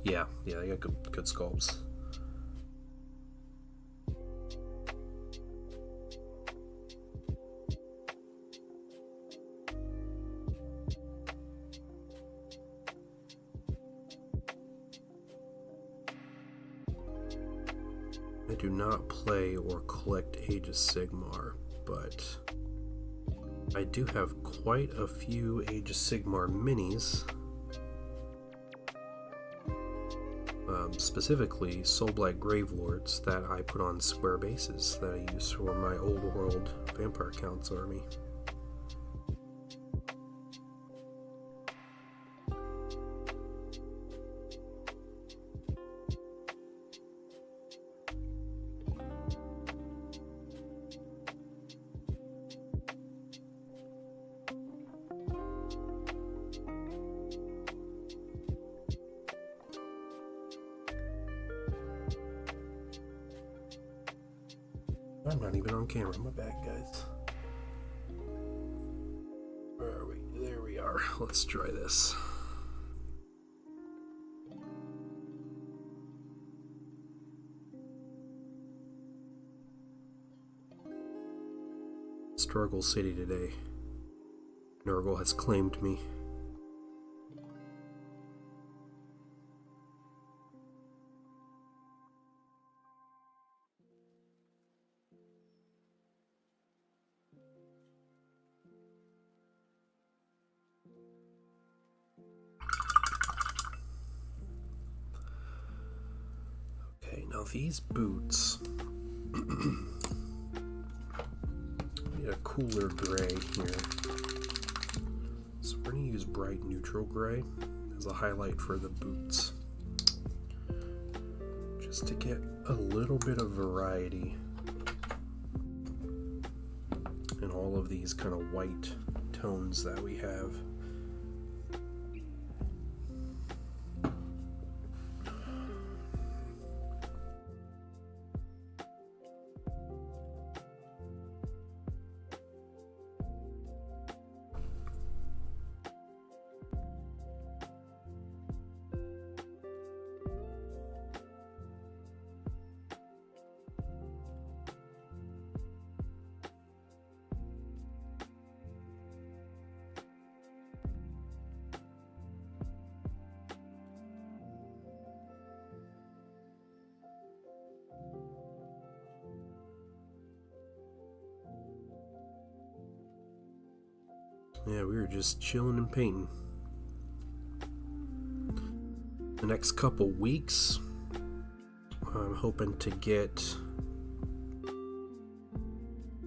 Yeah, they got good sculpts. I do not play or collect Age of Sigmar, but I do have quite a few Age of Sigmar minis. Specifically Soulblight Gravelords that I put on square bases that I use for my Old World Vampire Counts army. I'm not even on camera, my bad, guys. Where are we? There we are. Let's try this. Struggle City today. Nurgle has claimed me. Now these boots, need a cooler gray here, so we're going to use bright neutral gray as a highlight for the boots, just to get a little bit of variety in all of these kind of white tones that we have. Yeah, we were just chilling and painting. The next couple weeks, I'm hoping to get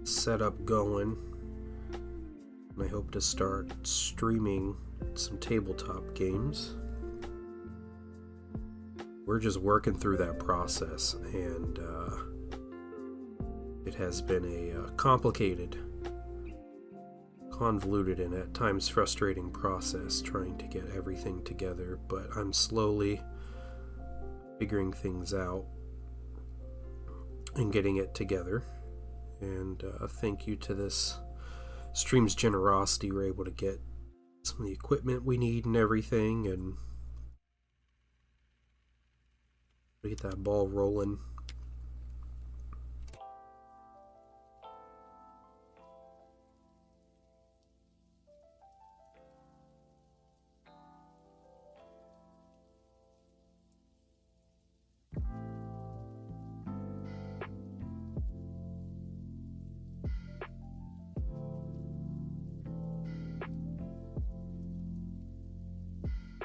set up going. And I hope to start streaming some tabletop games. We're just working through that process, and it has been a complicated, convoluted, and at times frustrating process trying to get everything together, but I'm slowly figuring things out and getting it together. And thank you to this stream's generosity, we're able to get some of the equipment we need and everything, and get that ball rolling.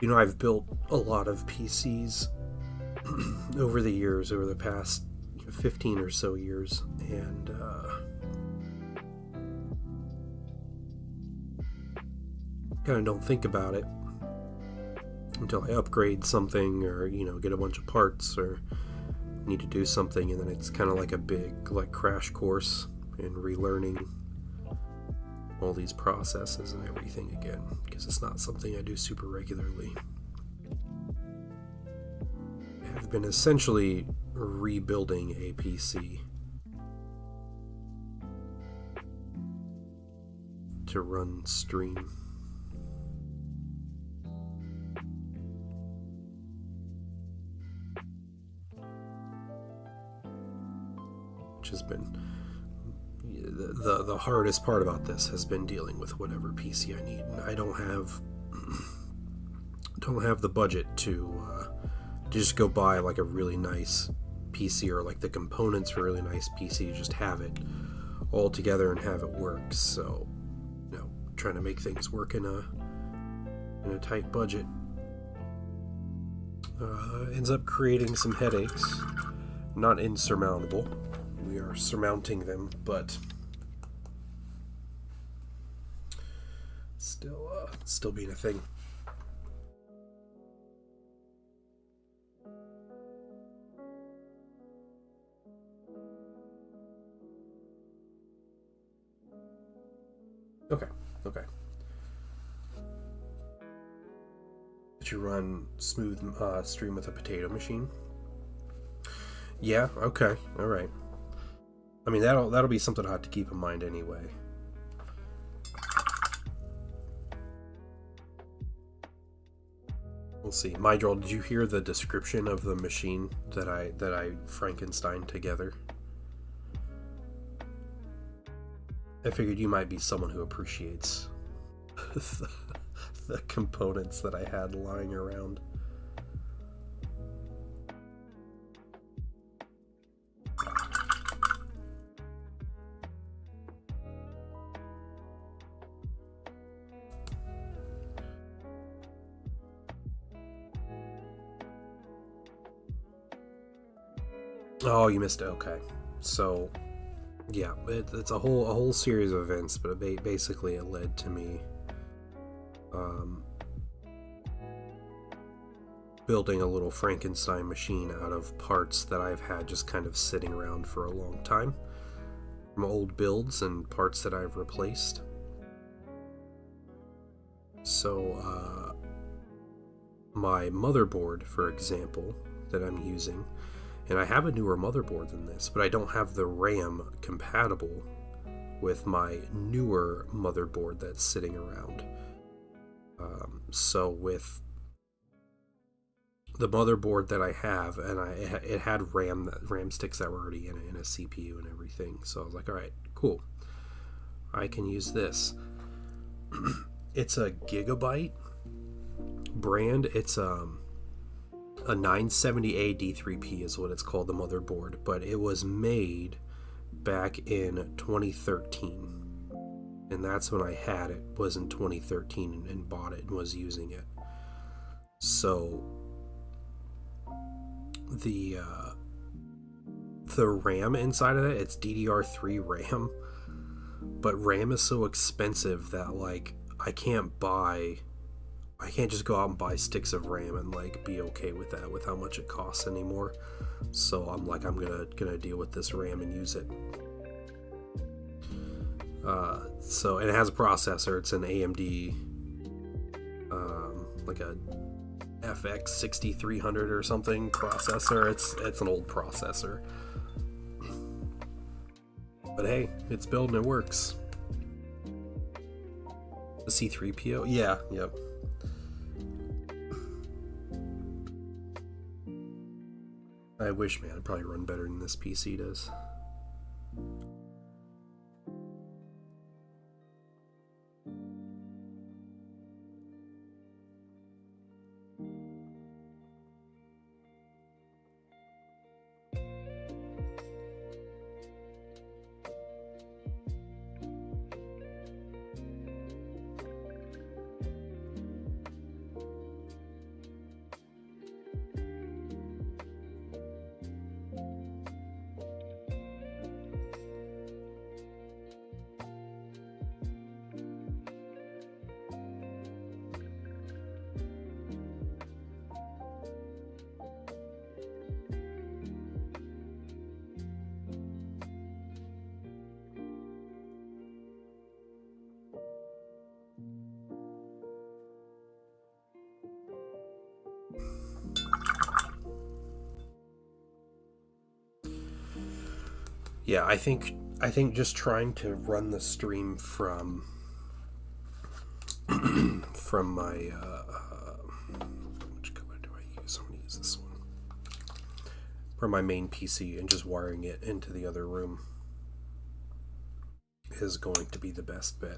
You know, I've built a lot of PCs over the years, over the past 15 or so years, and kind of don't think about it until I upgrade something, or get a bunch of parts, or need to do something, and then it's kind of like a big crash course in relearning all these processes and everything again, because it's not something I do super regularly. I've been essentially rebuilding a PC to run stream. Which has been the hardest part about this, has been dealing with whatever PC I need, and I don't have the budget to just go buy a really nice PC, or the components for a really nice PC, just have it all together and have it work. So trying to make things work in a tight budget ends up creating some headaches. Not insurmountable, we are surmounting them, but still being a thing. Okay. Did you run smooth stream with a potato machine? Yeah, okay, alright. I mean, that'll be something I have to keep in mind anyway. We'll see. Mydrol, did you hear the description of the machine that I Frankenstein together? I figured you might be someone who appreciates the components that I had lying around. Oh, you missed it. Okay, so yeah, it's a whole series of events, but basically it led to me building a little Frankenstein machine out of parts that I've had just kind of sitting around for a long time, from old builds and parts that I've replaced. So my motherboard, for example, that I'm using, and I have a newer motherboard than this, but I don't have the RAM compatible with my newer motherboard that's sitting around. So with the motherboard that I have, and it had RAM sticks that were already in it, and a CPU and everything. So I was like, all right, cool, I can use this. It's a Gigabyte brand. It's a 970A D3P is what it's called, the motherboard, but it was made back in 2013. and that's when I had it, was in 2013, and bought it and was using it. So the RAM inside of it, it's DDR3 RAM, but RAM is so expensive that like I can't just go out and buy sticks of RAM and like be okay with that, with how much it costs anymore. So I'm like, I'm gonna deal with this RAM and use it. So, and it has a processor. It's an AMD, like a FX 6300 or something processor. It's an old processor, but hey, it's building. It works. The C3PO, yeah, yep. I wish, man, it'd probably run better than this PC does. Yeah, I think just trying to run the stream from my which color do I use? I'm gonna use this one. From my main PC and just wiring it into the other room is going to be the best bet.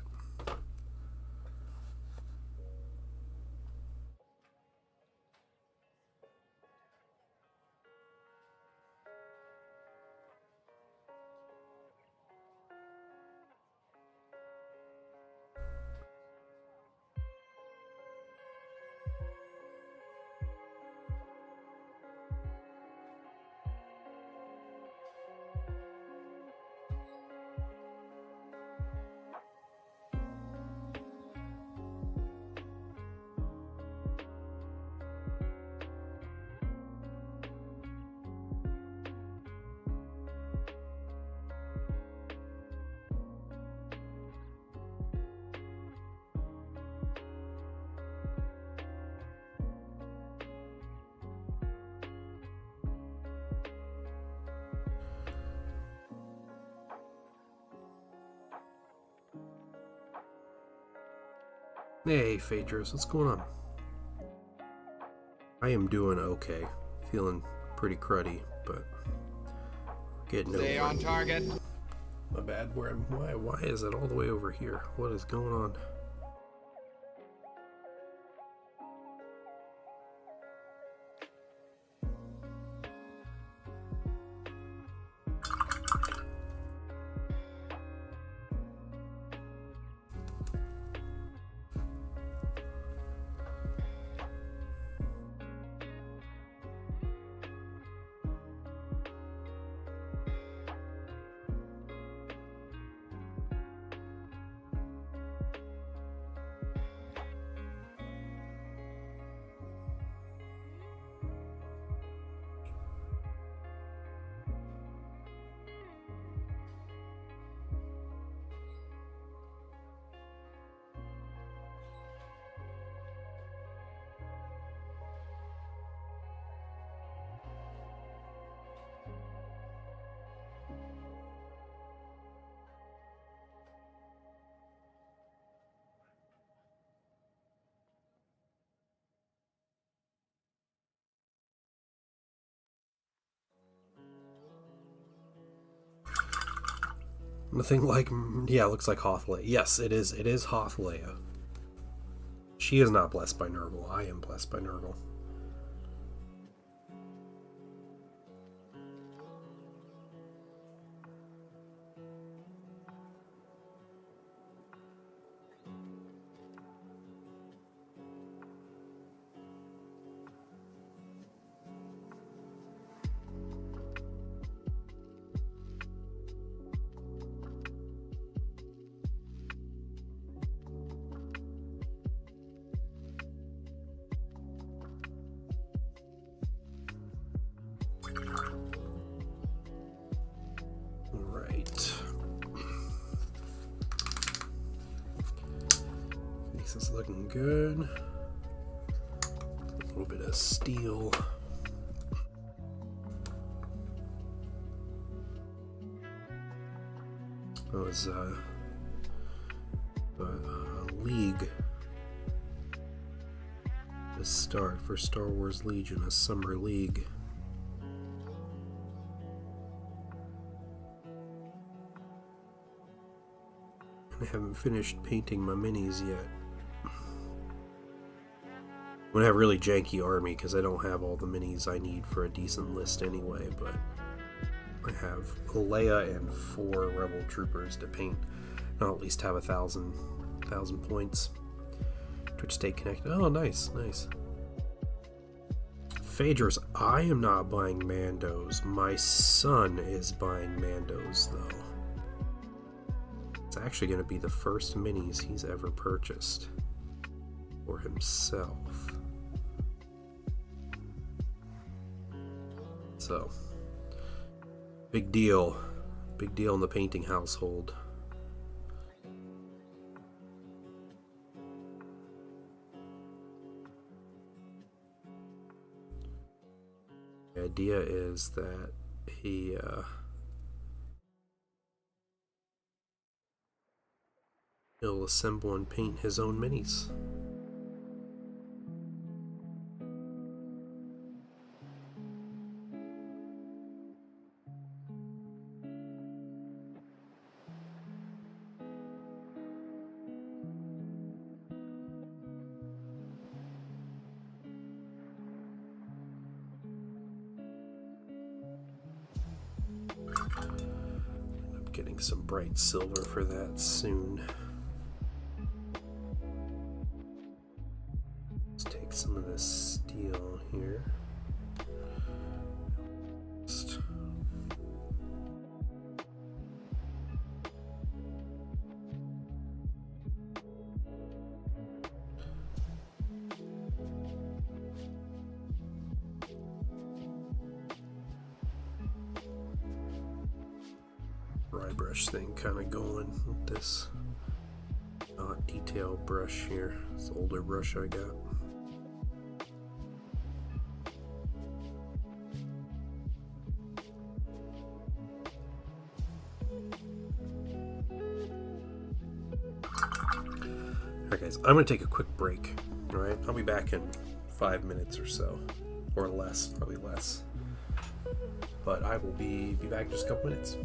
Hey, Phaedrus, what's going on? I am doing okay. Feeling pretty cruddy, but getting over it.
Stay on target.
My bad. Why is it all the way over here? What is going on? Nothing like, yeah, it looks like Hoth Leia. Yes, it is. It is Hoth Leia. She is not blessed by Nurgle. I am blessed by Nurgle. is looking good. A little bit of steel. It was a league. The start for Star Wars Legion, a summer league. I haven't finished painting my minis yet. I'm gonna have a really janky army because I don't have all the minis I need for a decent list anyway, but I have Leia and 4 Rebel Troopers to paint. I'll at least have 1,000 points. Twitch stay connected. Oh, nice, nice. Phaedrus, I am not buying Mandos. My son is buying Mandos, though. It's actually going to be the first minis he's ever purchased for himself. So, big deal. Big deal in the painting household. The idea is that he'll assemble and paint his own minis. I'm getting some bright silver for that soon. Let's take some of this steel here. Dry brush thing kind of going with this detail brush here. It's the older brush I got. Alright guys, I'm going to take a quick break. Alright, I'll be back in 5 minutes or so. Or less, probably less. But I will be back in just a couple minutes.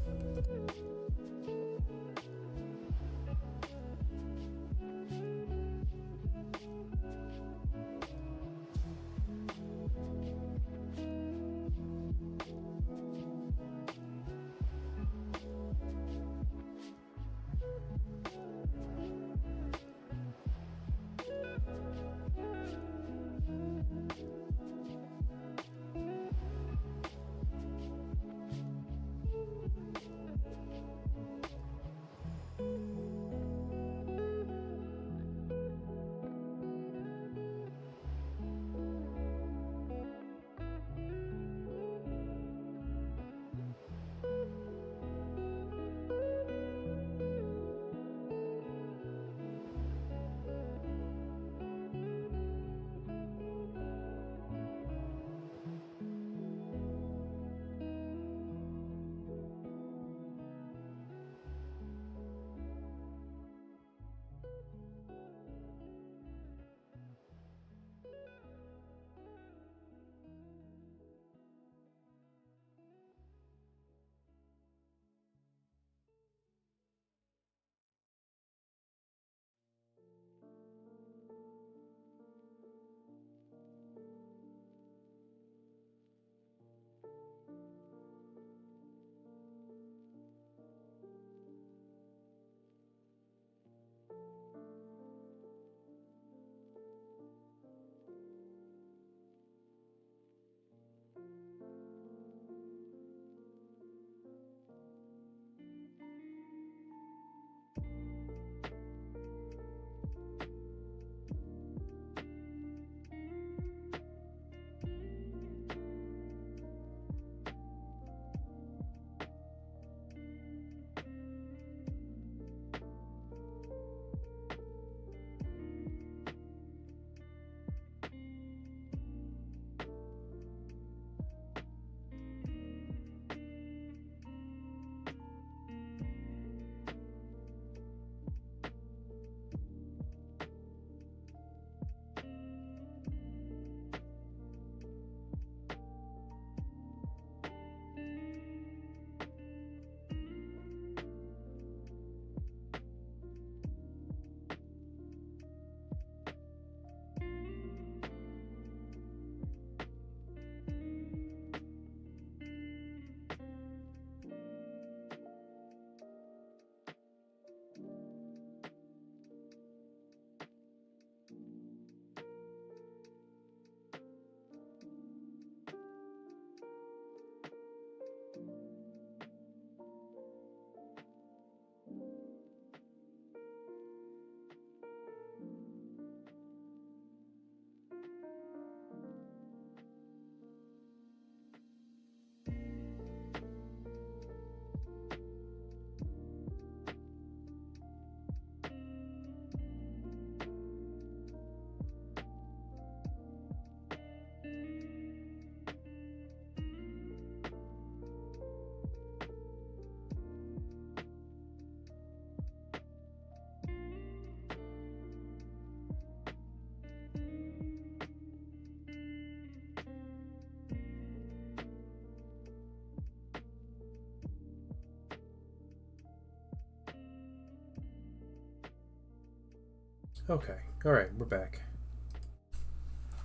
Okay. All right, we're back.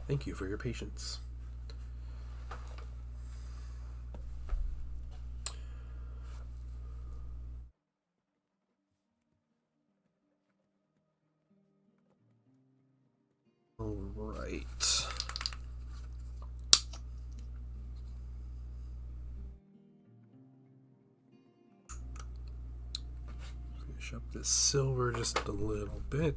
Thank you for your patience. All right. Finish up this silver just a little bit.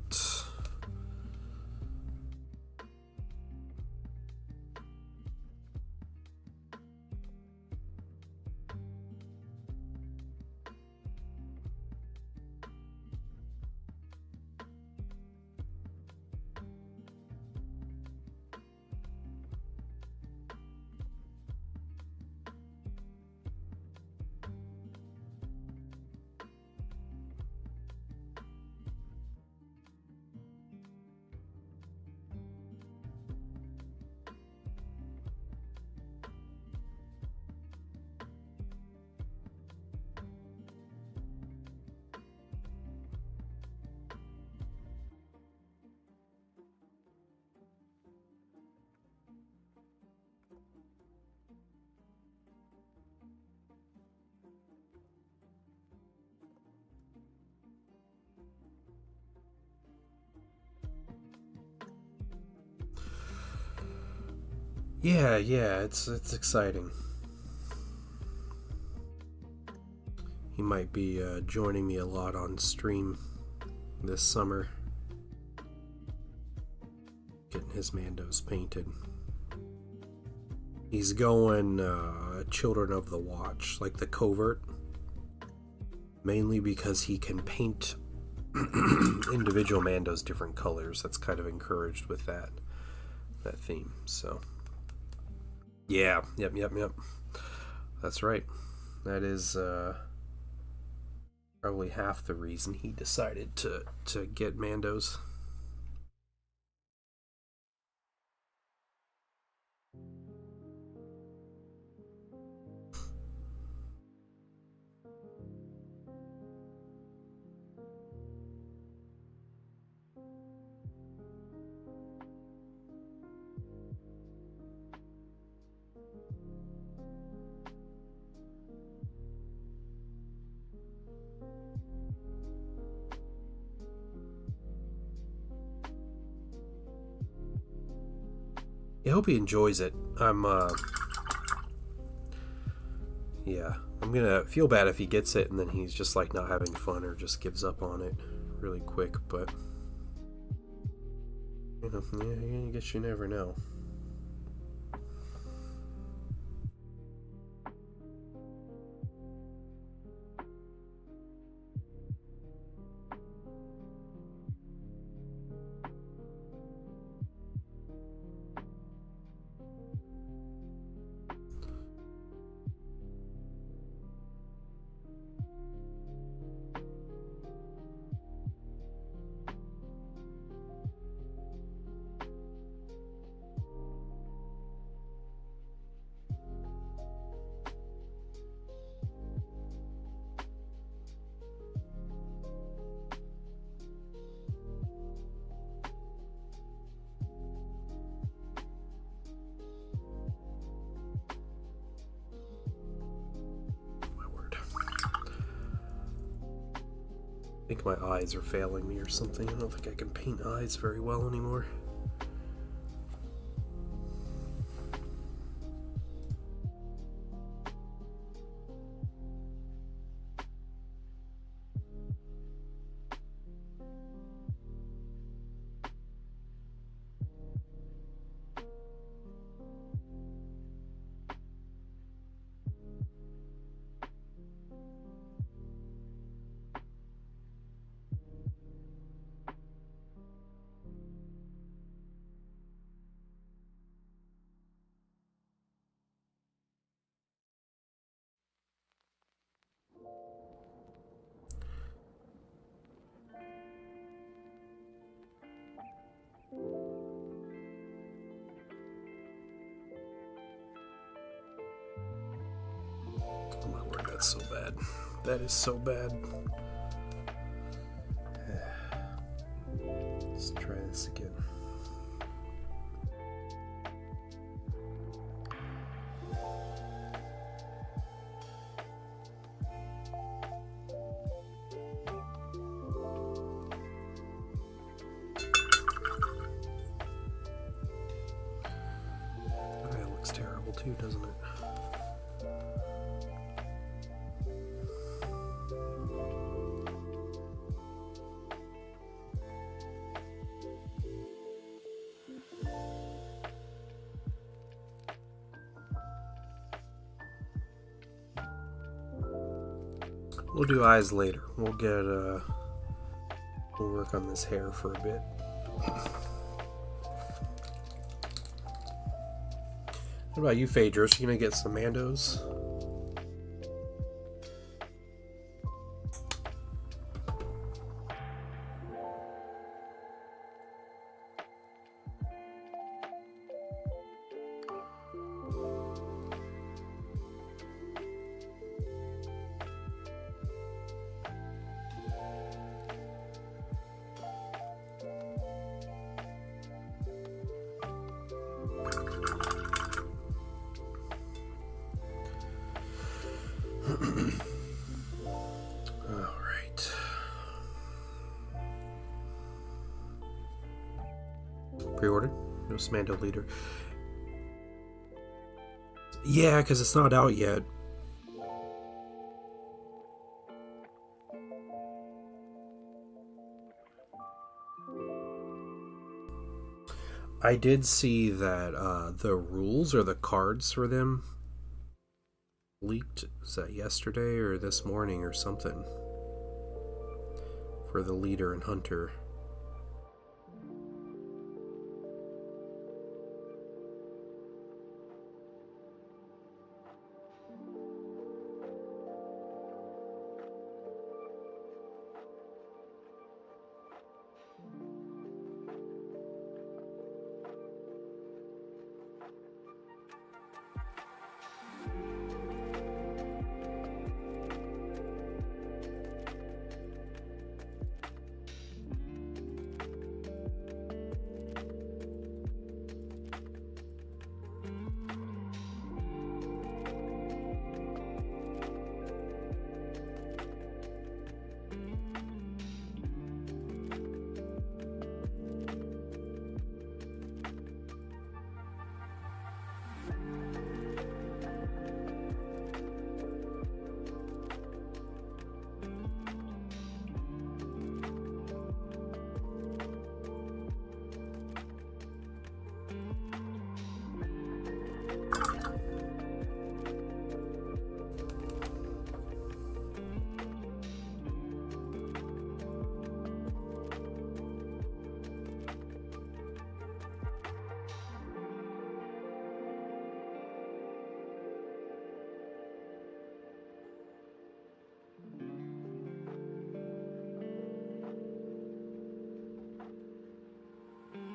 Yeah, it's exciting. He might be joining me a lot on stream this summer, getting his Mandos painted. He's going Children of the Watch, like the covert, mainly because he can paint individual Mandos different colors. That's kind of encouraged with that theme. So yeah, yep. That's right. That is probably half the reason he decided to get Mandos. I hope he enjoys it. I'm gonna feel bad if he gets it and then he's just like not having fun or just gives up on it really quick, but I guess you never know. I think my eyes are failing me or something. I don't think I can paint eyes very well anymore. Oh my word, that's so bad. That is so bad. Just this again. That looks terrible too, doesn't it? We'll do eyes later. We'll work on this hair for a bit. What about you, Phaedrus? You gonna get some Mandos? Alright. Pre-ordered? No Smando leader. Yeah, because it's not out yet. I did see that the rules or the cards for them leaked. Is that yesterday or this morning or something? For the leader and hunter.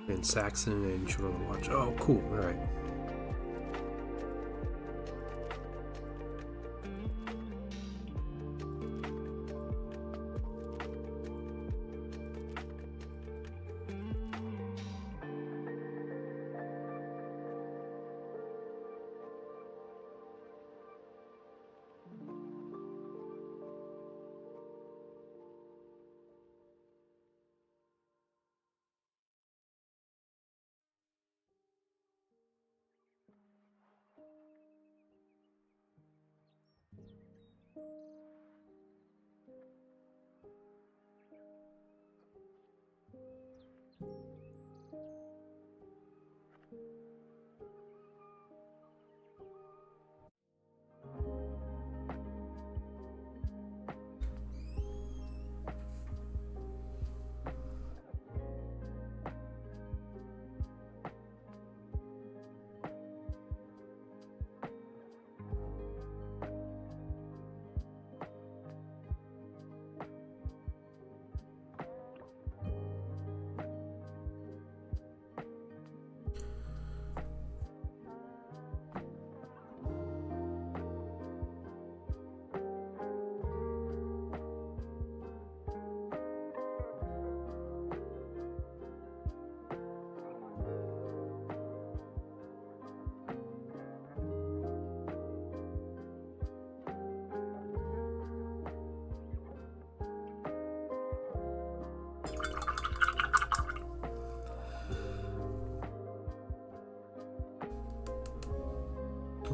And Saxon and Children of the Watch. Oh, cool. Alright.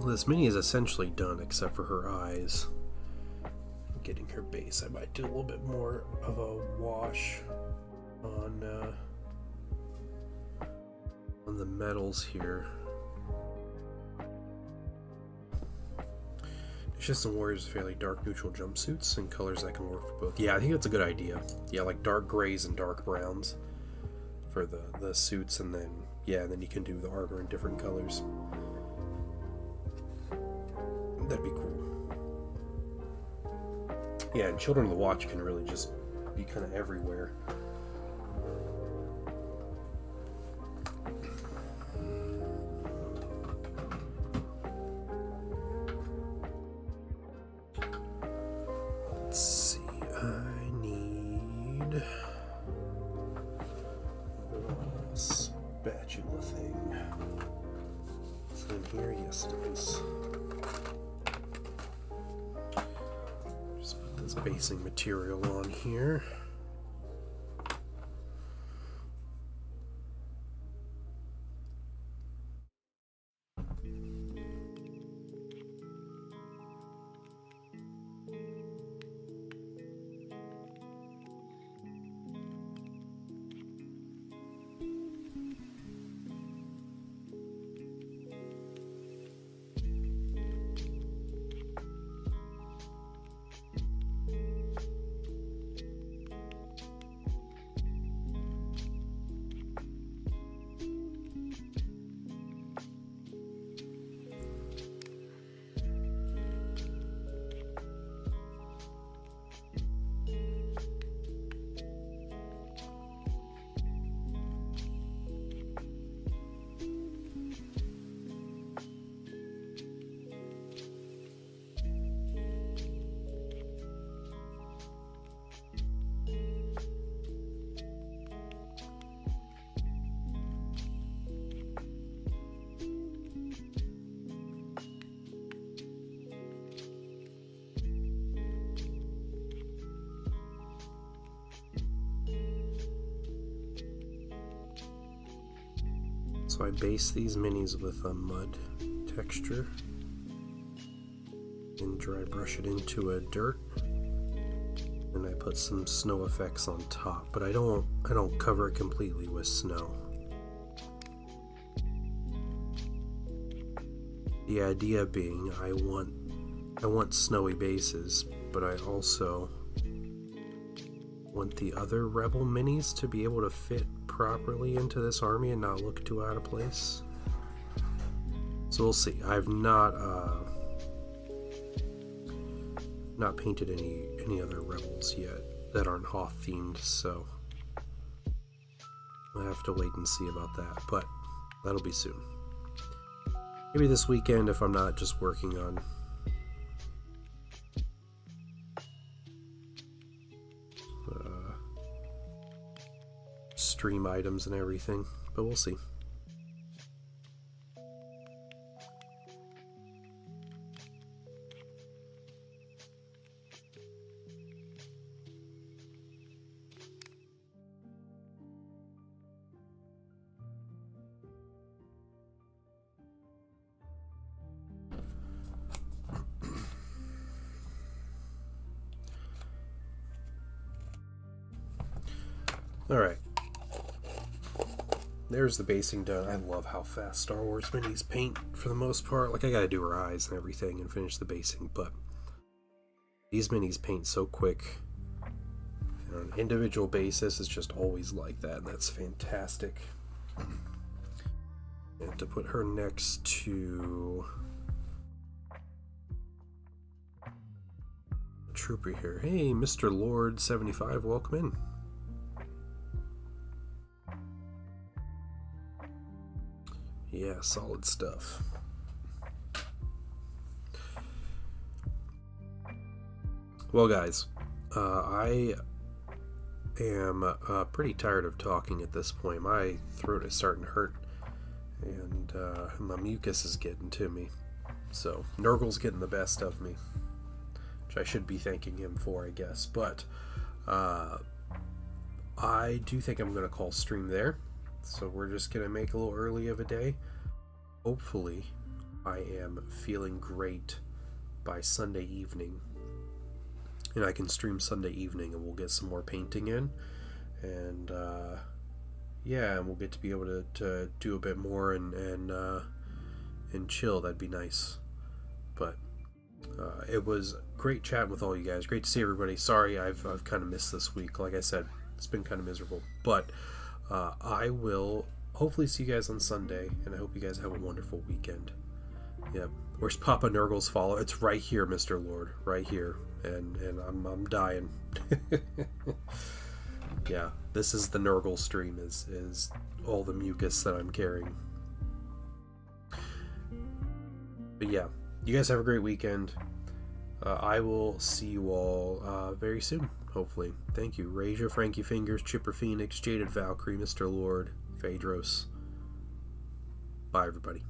Well, this mini is essentially done except for her eyes. Getting her base, I might do a little bit more of a wash on the metals here. Just wears fairly dark neutral jumpsuits and colors that can work for both. Yeah, I think that's a good idea. Yeah, like dark grays and dark browns for the suits, and then then you can do the armor in different colors. That'd be cool. Yeah, and Children of the Watch can really just be kind of everywhere. Let's see, I need a little spatula thing. Is it in here? Yes, it is. Just put this basing material on here. So I base these minis with a mud texture and dry brush it into a dirt, and I put some snow effects on top, but I don't cover it completely with snow. The idea being I want snowy bases, but I also want the other Rebel minis to be able to fit properly into this army and not look too out of place. So we'll see. I've not painted any other Rebels yet that aren't Hoth themed, so I have to wait and see about that, but that'll be soon. Maybe this weekend if I'm not just working on stream items and everything, but we'll see. All right. There's the basing done. I love how fast Star Wars minis paint for the most part. Like, I gotta do her eyes and everything and finish the basing, but these minis paint so quick. And on an individual basis, it's just always like that, and that's fantastic. I have to put her next to a trooper here. Hey, Mr. Lord 75, welcome in. Yeah, solid stuff. Well, guys, I am pretty tired of talking at this point. My throat is starting to hurt, and my mucus is getting to me. So, Nurgle's getting the best of me, which I should be thanking him for, I guess. But I do think I'm going to call stream there. So we're just going to make a little early of a day. Hopefully I am feeling great by Sunday evening. And I can stream Sunday evening and we'll get some more painting in. And and we'll get to be able to do a bit more and chill. That'd be nice. But it was great chatting with all you guys. Great to see everybody. Sorry I've kind of missed this week. Like I said, it's been kind of miserable. But I will hopefully see you guys on Sunday, and I hope you guys have a wonderful weekend. Yep. Where's Papa Nurgle's follow? It's right here, Mr. Lord. Right here. And I'm dying. Yeah, this is the Nurgle stream, is all the mucus that I'm carrying. But yeah, you guys have a great weekend. I will see you all very soon, hopefully. Thank you. Raja, Frankie Fingers, Chipper Phoenix, Jaded Valkyrie, Mr. Lord, Phaedros. Bye, everybody.